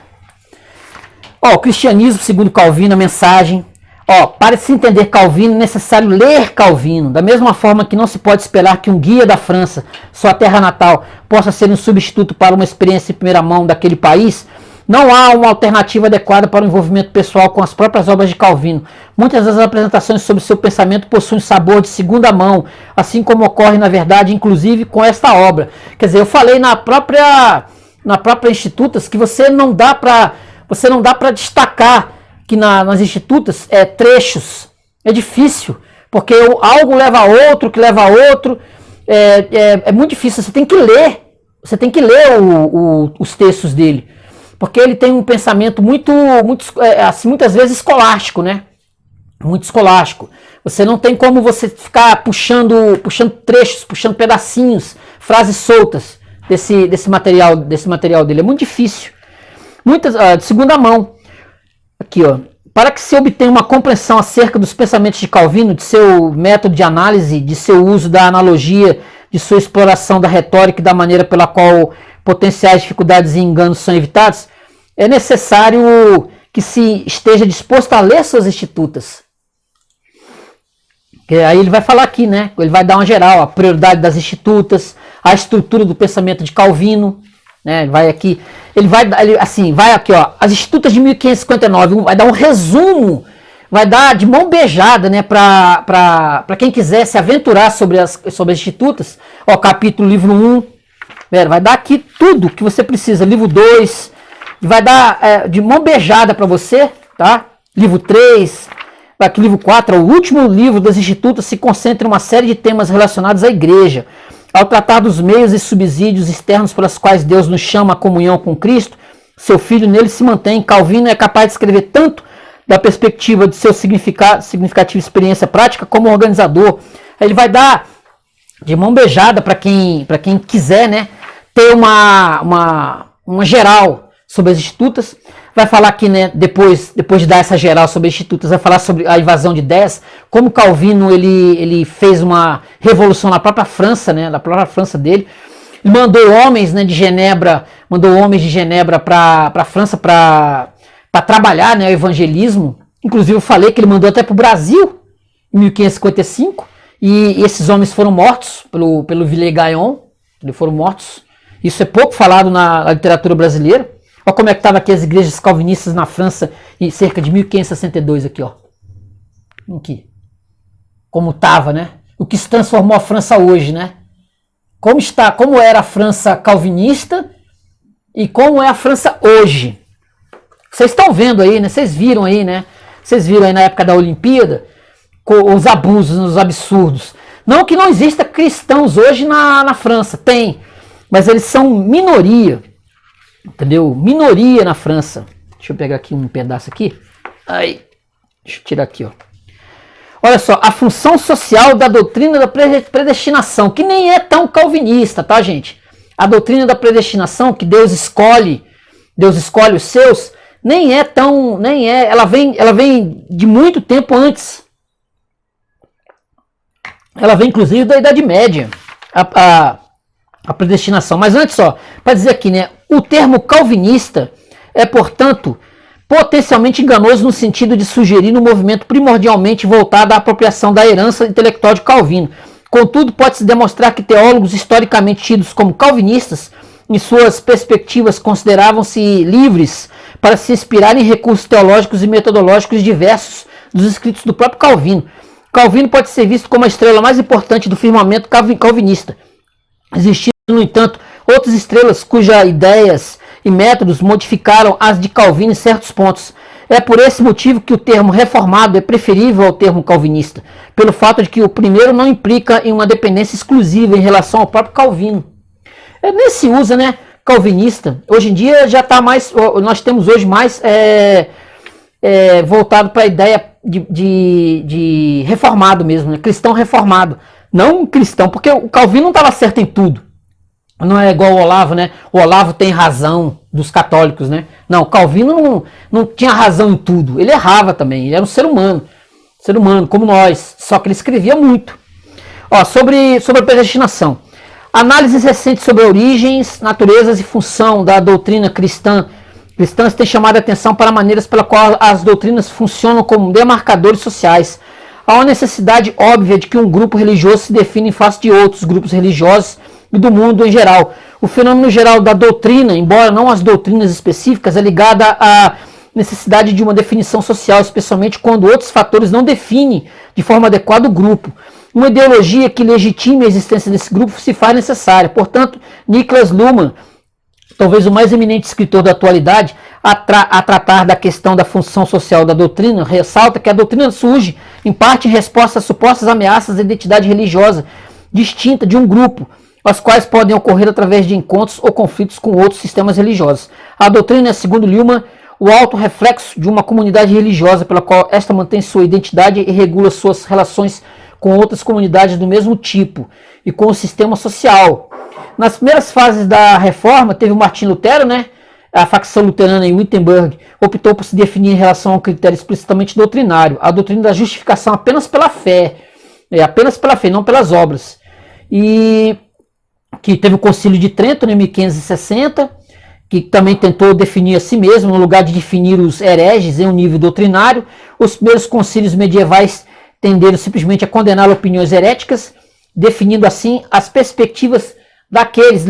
Ó, o cristianismo, segundo Calvino, a mensagem. Ó, para se entender Calvino, é necessário ler Calvino. Da mesma forma que não se pode esperar que um guia da França, sua terra natal, possa ser um substituto para uma experiência em primeira mão daquele país, não há uma alternativa adequada para o envolvimento pessoal com as próprias obras de Calvino. Muitas das apresentações sobre seu pensamento possuem sabor de segunda mão, assim como ocorre, na verdade, inclusive com esta obra. Quer dizer, eu falei na própria Institutas que você não dá para destacar que nas Institutas trechos. É difícil, porque algo leva a outro, que leva a outro. É muito difícil, você tem que ler. Você tem que ler os textos dele. Porque ele tem um pensamento assim, muitas vezes escolástico, né? Muito escolástico. Você não tem como você ficar puxando trechos, puxando pedacinhos, frases soltas desse material dele. É muito difícil. Muitas de segunda mão. Aqui, ó. Para que se obtenha uma compreensão acerca dos pensamentos de Calvino, de seu método de análise, de seu uso da analogia, de sua exploração da retórica e da maneira pela qual potenciais dificuldades e enganos são evitados, é necessário que se esteja disposto a ler suas Institutas. Aí ele vai falar aqui, né? Ele vai dar uma geral, a prioridade das Institutas, a estrutura do pensamento de Calvino, né? Vai aqui, vai aqui, ó, as Institutas de 1559, vai dar um resumo, vai dar de mão beijada, né? Para quem quiser se aventurar sobre as Institutas, ó, capítulo, livro 1. Velho, vai dar aqui tudo que você precisa. Livro 2, vai dar de mão beijada para você, tá? Livro 3, aqui livro 4, o último livro das Institutas, se concentra em uma série de temas relacionados à igreja. Ao tratar dos meios e subsídios externos pelos quais Deus nos chama à comunhão com Cristo, seu filho nele se mantém. Calvino é capaz de escrever tanto da perspectiva de seu significativa experiência prática como organizador. Ele vai dar de mão beijada para quem quiser, né, ter uma geral sobre as institutas. Vai falar aqui, né, depois de dar essa geral sobre as institutas, vai falar sobre a invasão de ideias, como Calvino ele fez uma revolução na própria França, né, na própria França dele. Ele mandou homens, né, de Genebra para a França para trabalhar, né, o evangelismo. Inclusive eu falei que ele mandou até para o Brasil em 1555, e esses homens foram mortos pelo Villegagnon. Eles foram mortos. Isso é pouco falado na literatura brasileira. Olha como é que estavam aqui as igrejas calvinistas na França em cerca de 1562 aqui, ó. Aqui. Como estava, né? O que se transformou a França hoje, né? Como era a França calvinista e como é a França hoje. Vocês estão vendo aí, né? Vocês viram aí, né? Vocês viram aí na época da Olimpíada os abusos, os absurdos. Não que não exista cristãos hoje na França, tem, mas eles são minoria, entendeu? Minoria na França. Deixa eu pegar aqui um pedaço aqui. Aí, deixa eu tirar aqui, ó. Olha só, a função social da doutrina da predestinação, que nem é tão calvinista, tá, gente? A doutrina da predestinação, que Deus escolhe os seus, ela vem de muito tempo antes. Ela vem inclusive da Idade Média, a predestinação. Mas antes, só, para dizer aqui, né, o termo calvinista é, portanto, potencialmente enganoso no sentido de sugerir um movimento primordialmente voltado à apropriação da herança intelectual de Calvino. Contudo, pode-se demonstrar que teólogos historicamente tidos como calvinistas, em suas perspectivas, consideravam-se livres para se inspirar em recursos teológicos e metodológicos diversos dos escritos do próprio Calvino. Calvino pode ser visto como a estrela mais importante do firmamento calvinista. Existiram, no entanto, outras estrelas cujas ideias e métodos modificaram as de Calvino em certos pontos. É por esse motivo que o termo reformado é preferível ao termo calvinista, pelo fato de que o primeiro não implica em uma dependência exclusiva em relação ao próprio Calvino. Nem se usa, né, calvinista. Hoje em dia já está mais, nós temos hoje mais voltado para a ideia de reformado mesmo, né? Cristão reformado, não cristão, porque o Calvino não estava certo em tudo. Não é igual o Olavo, né? O Olavo tem razão dos católicos, né? Não, Calvino não tinha razão em tudo. Ele errava também, ele era um ser humano como nós, só que ele escrevia muito. Ó, sobre a predestinação. Análises recentes sobre origens, naturezas e função da doutrina cristãs têm chamado a atenção para maneiras pela qual as doutrinas funcionam como demarcadores sociais. Há uma necessidade óbvia de que um grupo religioso se define em face de outros grupos religiosos e do mundo em geral. O fenômeno geral da doutrina, embora não as doutrinas específicas, é ligada à necessidade de uma definição social, especialmente quando outros fatores não definem de forma adequada o grupo. Uma ideologia que legitime a existência desse grupo se faz necessária. Portanto, Niklas Luhmann, talvez o mais eminente escritor da atualidade, a tratar da questão da função social da doutrina, ressalta que a doutrina surge, em parte, em resposta às supostas ameaças da identidade religiosa distinta de um grupo, as quais podem ocorrer através de encontros ou conflitos com outros sistemas religiosos. A doutrina é, segundo Luhmann, o auto-reflexo de uma comunidade religiosa pela qual esta mantém sua identidade e regula suas relações com outras comunidades do mesmo tipo e com o sistema social. Nas primeiras fases da reforma, teve o Martinho Lutero, né? A facção luterana em Wittenberg optou por se definir em relação a um critério explicitamente doutrinário, a doutrina da justificação apenas pela fé, não pelas obras. E que teve o Concílio de Trento, em 1560, que também tentou definir a si mesmo, no lugar de definir os hereges em um nível doutrinário. Os primeiros concílios medievais tenderam simplesmente a condenar opiniões heréticas, definindo assim as perspectivas daqueles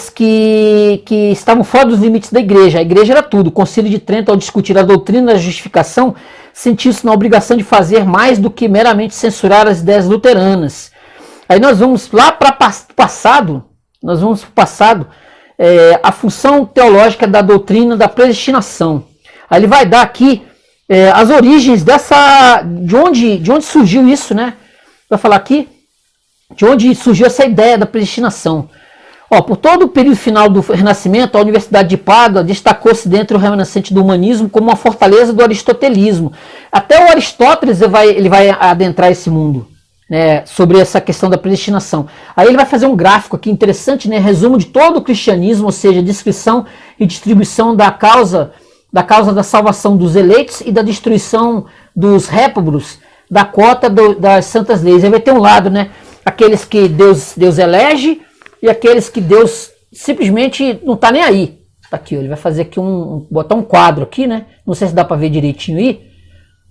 que estavam fora dos limites da igreja. A igreja era tudo. O Concílio de Trento, ao discutir a doutrina da justificação, sentiu-se na obrigação de fazer mais do que meramente censurar as ideias luteranas. Aí nós vamos lá para o passado, nós vamos para o passado, a função teológica da doutrina da predestinação. Aí ele vai dar aqui as origens de onde surgiu isso, né? Vai falar aqui de onde surgiu essa ideia da predestinação. Por todo o período final do Renascimento, a Universidade de Pádua destacou-se dentro do remanescente do humanismo como uma fortaleza do aristotelismo. Até o Aristóteles ele vai adentrar esse mundo, né, sobre essa questão da predestinação. Aí ele vai fazer um gráfico aqui interessante, né, resumo de todo o cristianismo, ou seja, descrição e distribuição da causa da salvação dos eleitos e da destruição dos réprobos, da cota das santas leis. Aí vai ter um lado, né, aqueles que Deus elege e aqueles que Deus simplesmente não está nem aí. Tá aqui, ó, ele vai fazer aqui botar um quadro aqui, né? Não sei se dá para ver direitinho aí,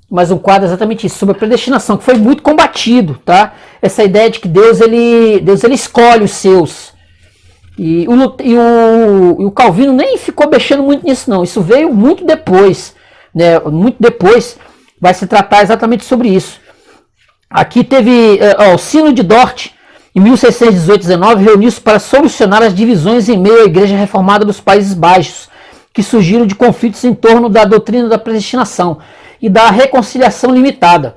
mas um quadro exatamente isso, sobre a predestinação, que foi muito combatido, tá? Essa ideia de que Deus ele escolhe os seus. E o Calvino nem ficou mexendo muito nisso, não. Isso veio muito depois, né? Muito depois vai se tratar exatamente sobre isso. Aqui teve o Sino de Dort, em 1618-19, reuniu-se para solucionar as divisões em meio à Igreja Reformada dos Países Baixos, que surgiram de conflitos em torno da doutrina da predestinação e da reconciliação limitada.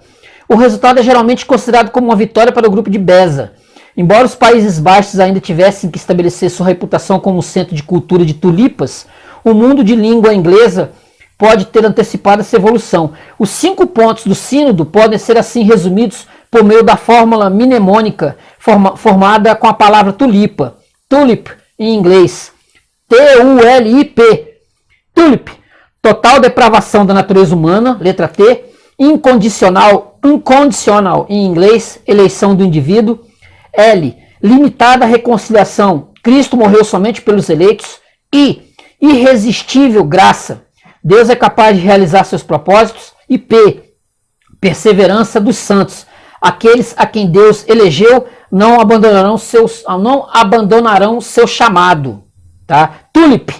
O resultado é geralmente considerado como uma vitória para o grupo de Beza. Embora os Países Baixos ainda tivessem que estabelecer sua reputação como centro de cultura de tulipas, o mundo de língua inglesa pode ter antecipado essa evolução. Os 5 pontos do sínodo podem ser assim resumidos por meio da fórmula mnemônica formada com a palavra tulipa, tulip em inglês, T-U-L-I-P, tulip, total depravação da natureza humana, letra T, incondicional, unconditional em inglês, eleição do indivíduo, L, limitada reconciliação, Cristo morreu somente pelos eleitos, I, irresistível graça, Deus é capaz de realizar seus propósitos, e P, perseverança dos santos, aqueles a quem Deus elegeu não abandonarão seu chamado. Tá? Tulip.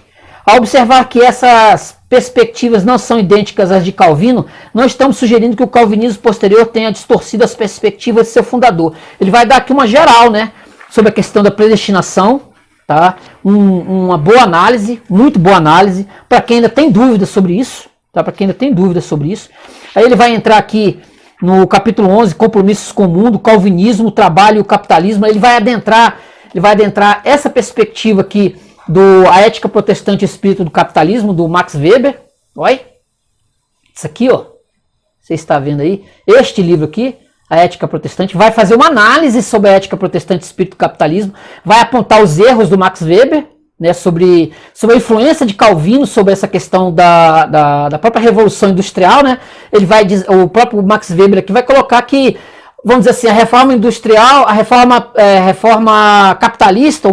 Ao observar que essas perspectivas não são idênticas às de Calvino, não estamos sugerindo que o calvinismo posterior tenha distorcido as perspectivas de seu fundador. Ele vai dar aqui uma geral, né, sobre a questão da predestinação, tá? Uma boa análise, muito boa análise, para quem ainda tem dúvidas sobre isso. Tá? Para quem ainda tem dúvidas sobre isso. Aí ele vai entrar aqui no capítulo 11, compromissos com o mundo, calvinismo, trabalho e o capitalismo. Ele vai adentrar essa perspectiva aqui a ética protestante e o espírito do capitalismo, do Max Weber. Olha, isso aqui, ó, você está vendo aí, este livro aqui, a ética protestante, vai fazer uma análise sobre a ética protestante e o espírito do capitalismo, vai apontar os erros do Max Weber, né, sobre a influência de Calvino sobre essa questão da própria Revolução Industrial, né? Ele vai dizer, o próprio Max Weber aqui vai colocar que, vamos dizer assim, a reforma industrial, a reforma capitalista,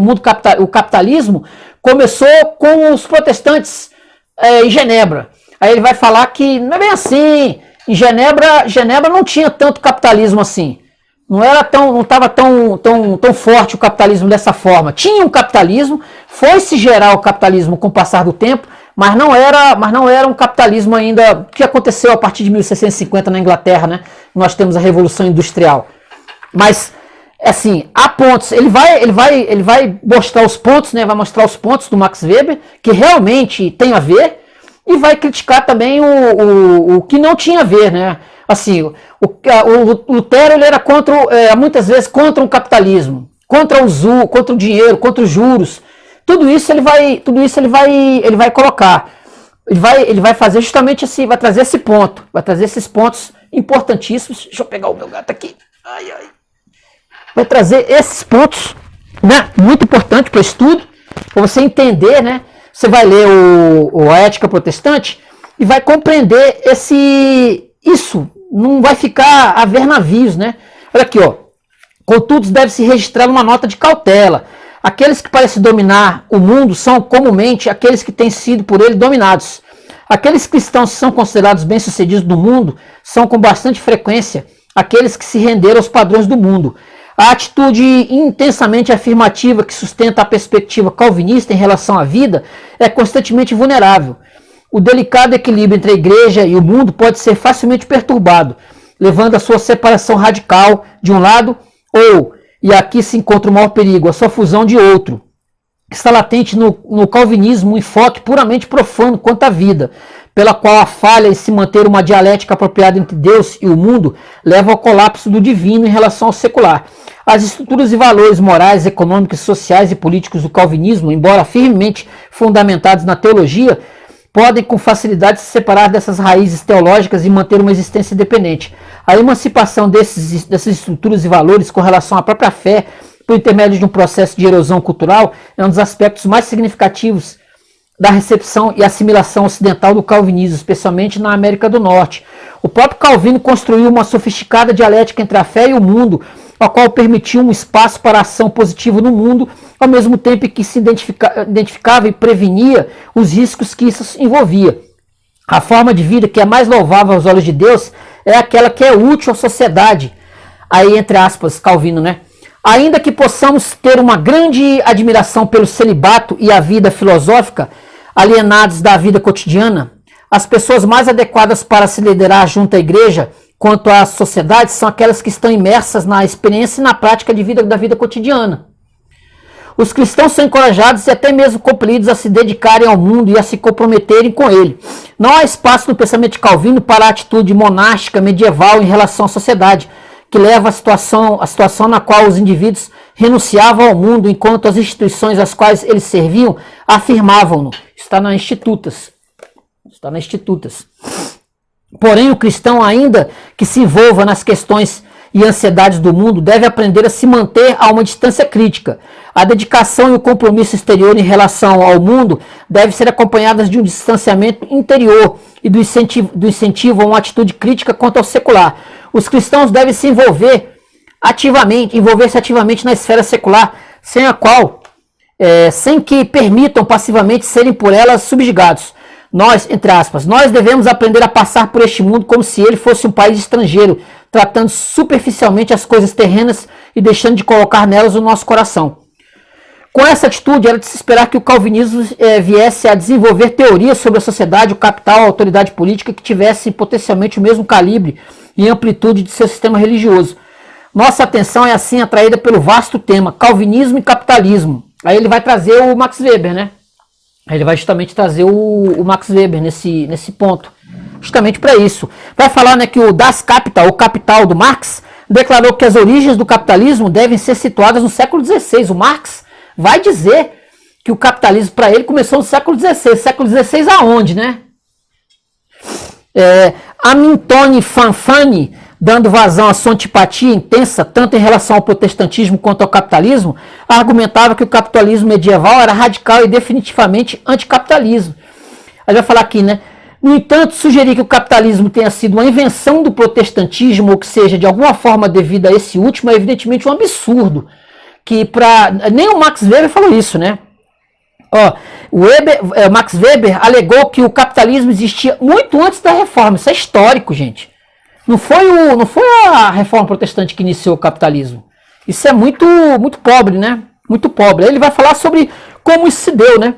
o capitalismo começou com os protestantes em Genebra. Aí ele vai falar que não é bem assim. Em Genebra não tinha tanto capitalismo assim. Não estava tão forte o capitalismo dessa forma. Tinha um capitalismo, foi-se gerar o capitalismo com o passar do tempo, mas não era um capitalismo ainda que aconteceu a partir de 1650 na Inglaterra, né? Nós temos a Revolução Industrial. Mas assim, há pontos. Ele vai mostrar os pontos, né? Vai mostrar os pontos do Max Weber que realmente tem a ver e vai criticar também o que não tinha a ver, né? Assim, o Lutero ele era muitas vezes contra o capitalismo, contra o dinheiro, contra os juros. Tudo isso ele vai colocar. Ele vai fazer justamente assim, vai trazer esse ponto, vai trazer esses pontos importantíssimos. Deixa eu pegar o meu gato aqui. Ai. Vai trazer esses pontos, né, muito importante para o estudo, para você entender, né? Você vai ler a Ética Protestante e vai compreender isso. Não vai ficar a ver navios, né? Olha aqui, ó. Contudo, deve-se registrar uma nota de cautela. Aqueles que parecem dominar o mundo são comumente aqueles que têm sido por ele dominados. Aqueles cristãos que são considerados bem-sucedidos no mundo são com bastante frequência aqueles que se renderam aos padrões do mundo. A atitude intensamente afirmativa que sustenta a perspectiva calvinista em relação à vida é constantemente vulnerável. O delicado equilíbrio entre a igreja e o mundo pode ser facilmente perturbado, levando à sua separação radical de um lado, e aqui se encontra o maior perigo, a sua fusão de outro. está latente no calvinismo um enfoque puramente profano quanto à vida, pela qual a falha em se manter uma dialética apropriada entre Deus e o mundo leva ao colapso do divino em relação ao secular. As estruturas e valores morais, econômicos, sociais e políticos do calvinismo, embora firmemente fundamentados na teologia, podem com facilidade se separar dessas raízes teológicas e manter uma existência independente. A emancipação dessas estruturas e valores com relação à própria fé, por intermédio de um processo de erosão cultural, é um dos aspectos mais significativos da recepção e assimilação ocidental do calvinismo, especialmente na América do Norte. O próprio Calvino construiu uma sofisticada dialética entre a fé e o mundo, a qual permitiu um espaço para a ação positiva no mundo, ao mesmo tempo que se identificava e prevenia os riscos que isso envolvia. A forma de vida que é mais louvável aos olhos de Deus é aquela que é útil à sociedade. Aí, entre aspas, Calvino, né? Ainda que possamos ter uma grande admiração pelo celibato e a vida filosófica, alienados da vida cotidiana, as pessoas mais adequadas para se liderar junto à igreja quanto à sociedade são aquelas que estão imersas na experiência e na prática de vida da vida cotidiana. Os cristãos são encorajados e até mesmo compelidos a se dedicarem ao mundo e a se comprometerem com ele. Não há espaço no pensamento de Calvino para a atitude monástica medieval em relação à sociedade, que leva à situação na qual os indivíduos renunciavam ao mundo, enquanto as instituições às quais eles serviam afirmavam-no. Está na Institutas. Porém, o cristão, ainda que se envolva nas questões e ansiedades do mundo, deve aprender a se manter a uma distância crítica. A dedicação e o compromisso exterior em relação ao mundo devem ser acompanhadas de um distanciamento interior e do incentivo a uma atitude crítica quanto ao secular. Os cristãos devem se envolver-se ativamente na esfera secular, sem que permitam passivamente serem por elas subjugados. Nós, entre aspas, nós devemos aprender a passar por este mundo como se ele fosse um país estrangeiro, tratando superficialmente as coisas terrenas e deixando de colocar nelas o nosso coração. Com essa atitude, era de se esperar que o calvinismo viesse a desenvolver teorias sobre a sociedade, o capital, a autoridade política que tivessem potencialmente o mesmo calibre e amplitude de seu sistema religioso. Nossa atenção é assim atraída pelo vasto tema calvinismo e capitalismo. Aí ele vai trazer o Max Weber, né? Ele vai justamente trazer o Max Weber nesse ponto, justamente para isso. Vai falar, né, que o Das Kapital, o Capital do Marx, declarou que as origens do capitalismo devem ser situadas no século XVI. O Marx vai dizer que o capitalismo para ele começou no século XVI. Século XVI aonde, né? Amintone Fanfani, dando vazão à sua antipatia intensa, tanto em relação ao protestantismo quanto ao capitalismo, argumentava que o capitalismo medieval era radical e definitivamente anticapitalismo. Aí vai falar aqui, né? No entanto, sugerir que o capitalismo tenha sido uma invenção do protestantismo, ou que seja, de alguma forma devida a esse último, é evidentemente um absurdo. Nem o Max Weber falou isso, né? O Max Weber alegou que o capitalismo existia muito antes da reforma. Isso é histórico, gente. Não foi a reforma protestante que iniciou o capitalismo. Isso é muito pobre, né? Muito pobre. Aí ele vai falar sobre como isso se deu, né?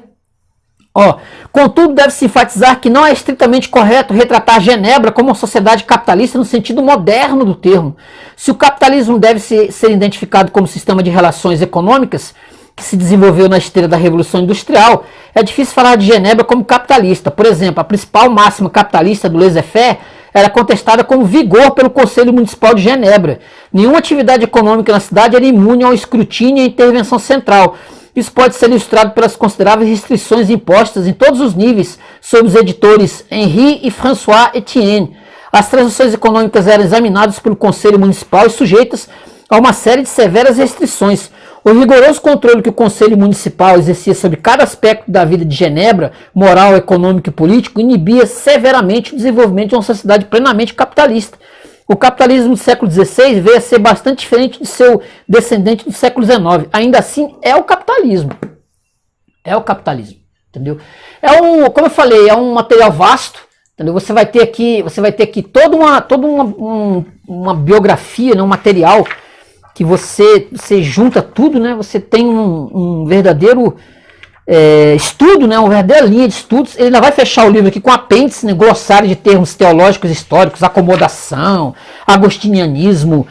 Contudo, deve-se enfatizar que não é estritamente correto retratar Genebra como uma sociedade capitalista no sentido moderno do termo. Se o capitalismo deve ser identificado como sistema de relações econômicas que se desenvolveu na esteira da Revolução Industrial, é difícil falar de Genebra como capitalista. Por exemplo, a principal máxima capitalista do laissez-faire era contestada com vigor pelo Conselho Municipal de Genebra. Nenhuma atividade econômica na cidade era imune ao escrutínio e à intervenção central. Isso pode ser ilustrado pelas consideráveis restrições impostas em todos os níveis sobre os editores Henri e François Etienne. As transações econômicas eram examinadas pelo Conselho Municipal e sujeitas a uma série de severas restrições. O rigoroso controle que o Conselho Municipal exercia sobre cada aspecto da vida de Genebra, moral, econômico e político, inibia severamente o desenvolvimento de uma sociedade plenamente capitalista. O capitalismo do século XVI veio a ser bastante diferente de seu descendente do século XIX. Ainda assim, é o capitalismo. É o capitalismo, entendeu? Como eu falei, é um material vasto, entendeu? Você vai ter aqui toda uma biografia, né, um material que você junta tudo, né? Você tem um verdadeiro estudo, né? Uma verdadeira linha de estudos. Ele ainda vai fechar o livro aqui com apêndice, né? Glossário de termos teológicos históricos, acomodação, agostinianismo,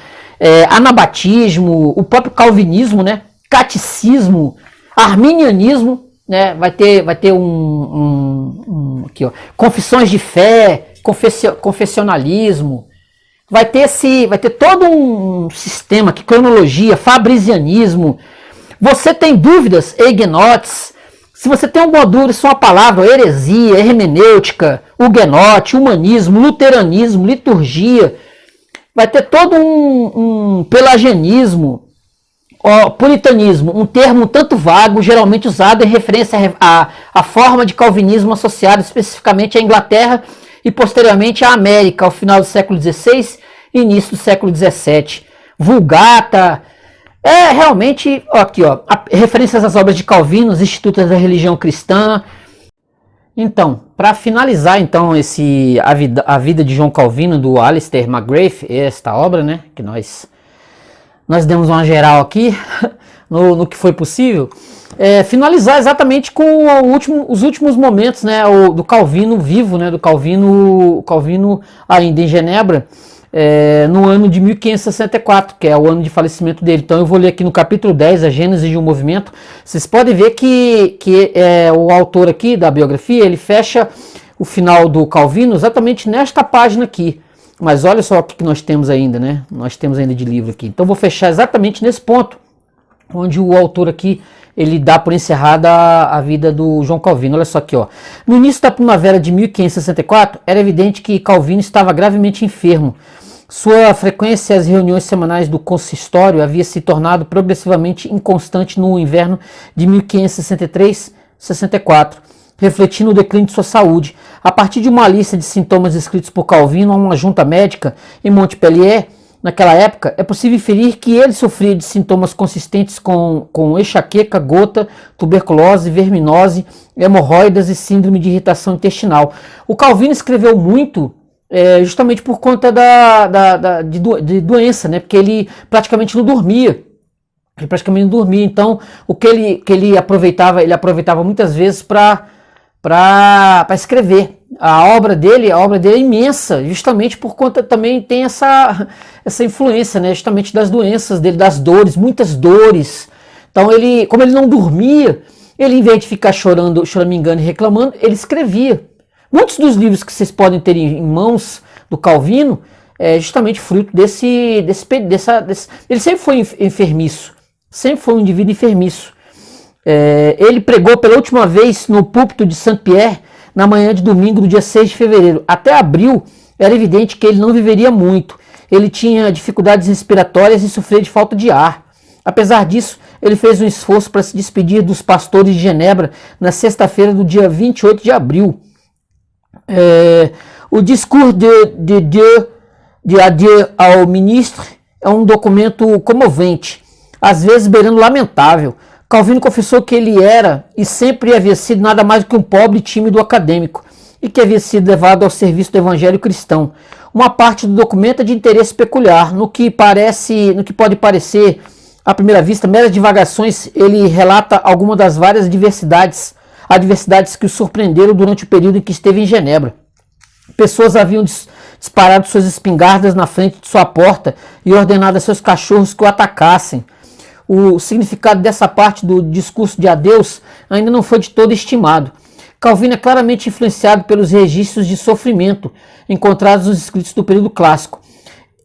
anabatismo, o próprio calvinismo, né? Catecismo, Arminianismo, né? Vai ter aqui, ó, confissões de fé, confessionalismo. Vai ter todo um sistema aqui, cronologia, fabricianismo. Você tem dúvidas, Egnotes. Se você tem alguma dúvida sobre uma palavra, heresia, hermenêutica, huguenote, humanismo, luteranismo, liturgia, vai ter todo um pelagianismo, puritanismo, um termo tanto vago, geralmente usado em referência à forma de calvinismo associado especificamente à Inglaterra e posteriormente à América, ao final do século XVI e início do século XVII. Vulgata, realmente, aqui, referências às obras de Calvino, os institutos da religião cristã. Então, para finalizar então a vida de João Calvino, do Alistair McGrath, esta obra, né, que nós demos uma geral aqui no que foi possível, finalizar exatamente com os últimos momentos, né, do Calvino vivo, né, do Calvino ainda em Genebra, no ano de 1564, que é o ano de falecimento dele. Então eu vou ler aqui no capítulo 10, a Gênese de um Movimento. Vocês podem ver que o autor aqui da biografia, ele fecha o final do Calvino exatamente nesta página aqui. Mas olha só o que nós temos ainda, né? Nós temos ainda de livro aqui. Então vou fechar exatamente nesse ponto, onde o autor aqui, ele dá por encerrada a vida do João Calvino. Olha só aqui, ó. No início da primavera de 1564, era evidente que Calvino estava gravemente enfermo. Sua frequência às reuniões semanais do consistório havia se tornado progressivamente inconstante no inverno de 1563-64, refletindo o declínio de sua saúde. A partir de uma lista de sintomas escritos por Calvino a uma junta médica em Montpellier, naquela época, é possível inferir que ele sofria de sintomas consistentes com enxaqueca, gota, tuberculose, verminose, hemorroidas e síndrome de irritação intestinal. O Calvino escreveu muito justamente por conta de doença, né? Porque ele praticamente não dormia. Então o que ele aproveitava muitas vezes para escrever. A obra dele é imensa, justamente por conta também tem essa influência, né? Justamente das doenças dele, das dores, muitas dores. Então como ele não dormia, ele, em vez de ficar choramingando e reclamando, ele escrevia. Muitos dos livros que vocês podem ter em mãos do Calvino é justamente fruto desse. Ele sempre foi enfermiço, sempre foi um indivíduo enfermiço. Ele pregou pela última vez no púlpito de Saint-Pierre na manhã de domingo do dia 6 de fevereiro. Até abril era evidente que ele não viveria muito. Ele tinha dificuldades respiratórias e sofria de falta de ar. Apesar disso, ele fez um esforço para se despedir dos pastores de Genebra na sexta-feira do dia 28 de abril. O discurso de adieu ao ministro é um documento comovente, às vezes beirando lamentável. Calvino confessou que ele era e sempre havia sido nada mais do que um pobre e tímido acadêmico e que havia sido levado ao serviço do evangelho cristão. Uma parte do documento é de interesse peculiar. No que pode parecer à primeira vista meras divagações, ele relata algumas das várias adversidades que o surpreenderam durante o período em que esteve em Genebra. Pessoas haviam disparado suas espingardas na frente de sua porta e ordenado a seus cachorros que o atacassem. O significado dessa parte do discurso de adeus ainda não foi de todo estimado. Calvino é claramente influenciado pelos registros de sofrimento encontrados nos escritos do período clássico.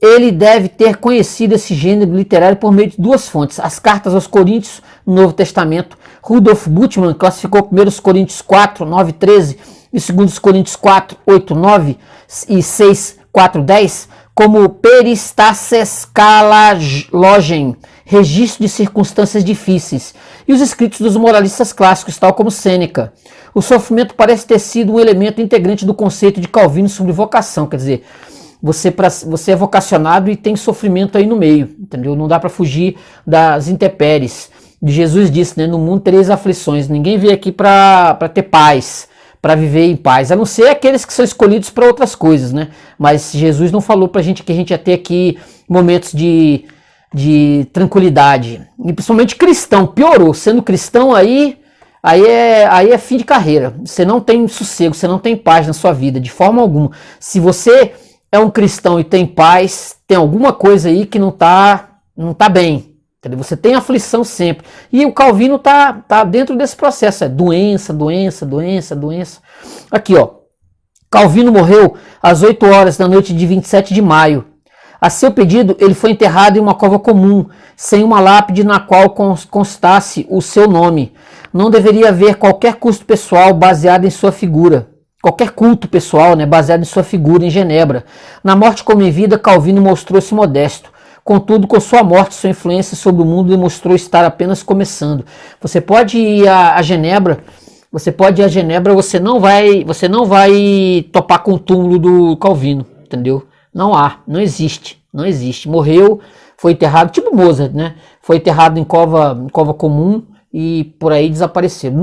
Ele deve ter conhecido esse gênero literário por meio de duas fontes: as cartas aos Coríntios, no Novo Testamento. Rudolf Bultmann classificou 1 Coríntios 4, 9, 13 e 2 Coríntios 4, 8, 9 e 6, 4, 10 como peristases kalalogen, registro de circunstâncias difíceis, e os escritos dos moralistas clássicos, tal como Sêneca. O sofrimento parece ter sido um elemento integrante do conceito de Calvino sobre vocação, quer dizer, você é vocacionado e tem sofrimento aí no meio, entendeu? Não dá para fugir das intempéries. Jesus disse, né, no mundo tereis aflições, ninguém veio aqui para ter paz, para viver em paz, a não ser aqueles que são escolhidos para outras coisas, né? Mas Jesus não falou para a gente que a gente ia ter aqui momentos de tranquilidade, e principalmente cristão, piorou, sendo cristão aí é fim de carreira, você não tem sossego, você não tem paz na sua vida, de forma alguma. Se você é um cristão e tem paz, tem alguma coisa aí que não tá bem, Entendeu? Você tem aflição sempre. E o Calvino tá dentro desse processo. É doença, doença, doença, doença. Aqui, ó. Calvino morreu às 8 horas da noite de 27 de maio. A seu pedido, ele foi enterrado em uma cova comum, sem uma lápide na qual constasse o seu nome. Não deveria haver qualquer custo pessoal baseado em sua figura. Qualquer culto pessoal, né, baseado em sua figura em Genebra. Na morte como em vida, Calvino mostrou-se modesto. Contudo, com sua morte, sua influência sobre o mundo demonstrou estar apenas começando. Você pode ir a Genebra, você não vai topar com o túmulo do Calvino, entendeu? Não existe. Morreu, foi enterrado, tipo Mozart, né? Foi enterrado em cova comum e por aí desapareceu.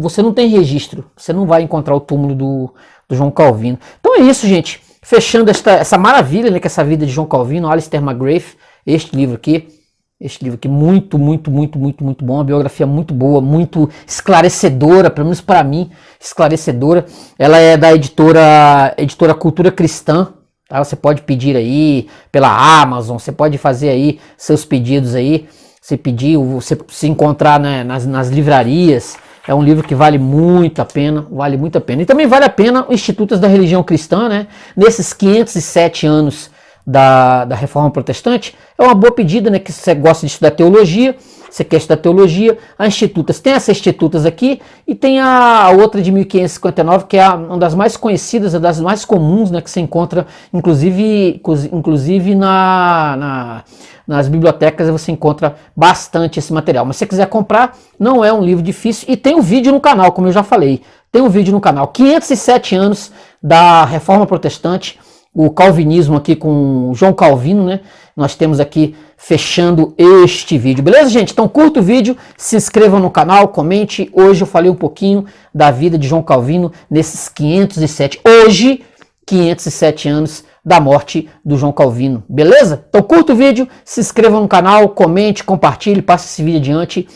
Você não tem registro, você não vai encontrar o túmulo do João Calvino. Então é isso, gente. Fechando essa maravilha, né, que é essa vida de João Calvino, Alistair McGrath, este livro aqui muito bom, uma biografia muito boa, muito esclarecedora, pelo menos para mim, esclarecedora. Ela é da editora Cultura Cristã, tá? Você pode pedir aí pela Amazon, você pode fazer aí seus pedidos aí, você você se encontrar, né, nas livrarias. É um livro que vale muito a pena, E também vale a pena o Institutos da Religião Cristã, né? Nesses 507 anos da Reforma Protestante, é uma boa pedida, né? Que você gosta de estudar teologia, você quer estudar teologia, a Institutas, tem essa Institutas aqui, e tem a outra de 1559, que é uma das mais conhecidas, das mais comuns, né? Que você encontra, inclusive nas bibliotecas você encontra bastante esse material. Mas se você quiser comprar, não é um livro difícil. E tem um vídeo no canal, como eu já falei. Tem um vídeo no canal. 507 anos da Reforma Protestante. O calvinismo aqui com João Calvino, né? Nós temos aqui fechando este vídeo. Beleza, gente? Então curta o vídeo, se inscreva no canal, comente. Hoje eu falei um pouquinho da vida de João Calvino nesses 507 anos da morte do João Calvino, beleza? Então curta o vídeo, se inscreva no canal, comente, compartilhe, passe esse vídeo adiante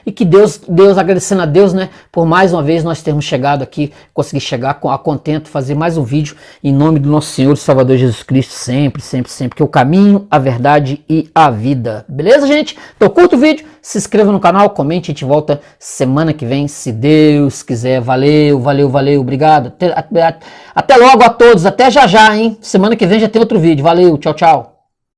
e que Deus, agradecendo a Deus, né, por mais uma vez nós termos chegado aqui, conseguir chegar a contento, fazer mais um vídeo em nome do nosso Senhor e Salvador Jesus Cristo, sempre, que é o caminho, a verdade e a vida, beleza, gente? Então curta o vídeo, se inscreva no canal, comente, a gente volta semana que vem, se Deus quiser. Valeu, obrigado, até logo a todos, até já, hein? Semana que vem já tem outro vídeo, valeu, tchau.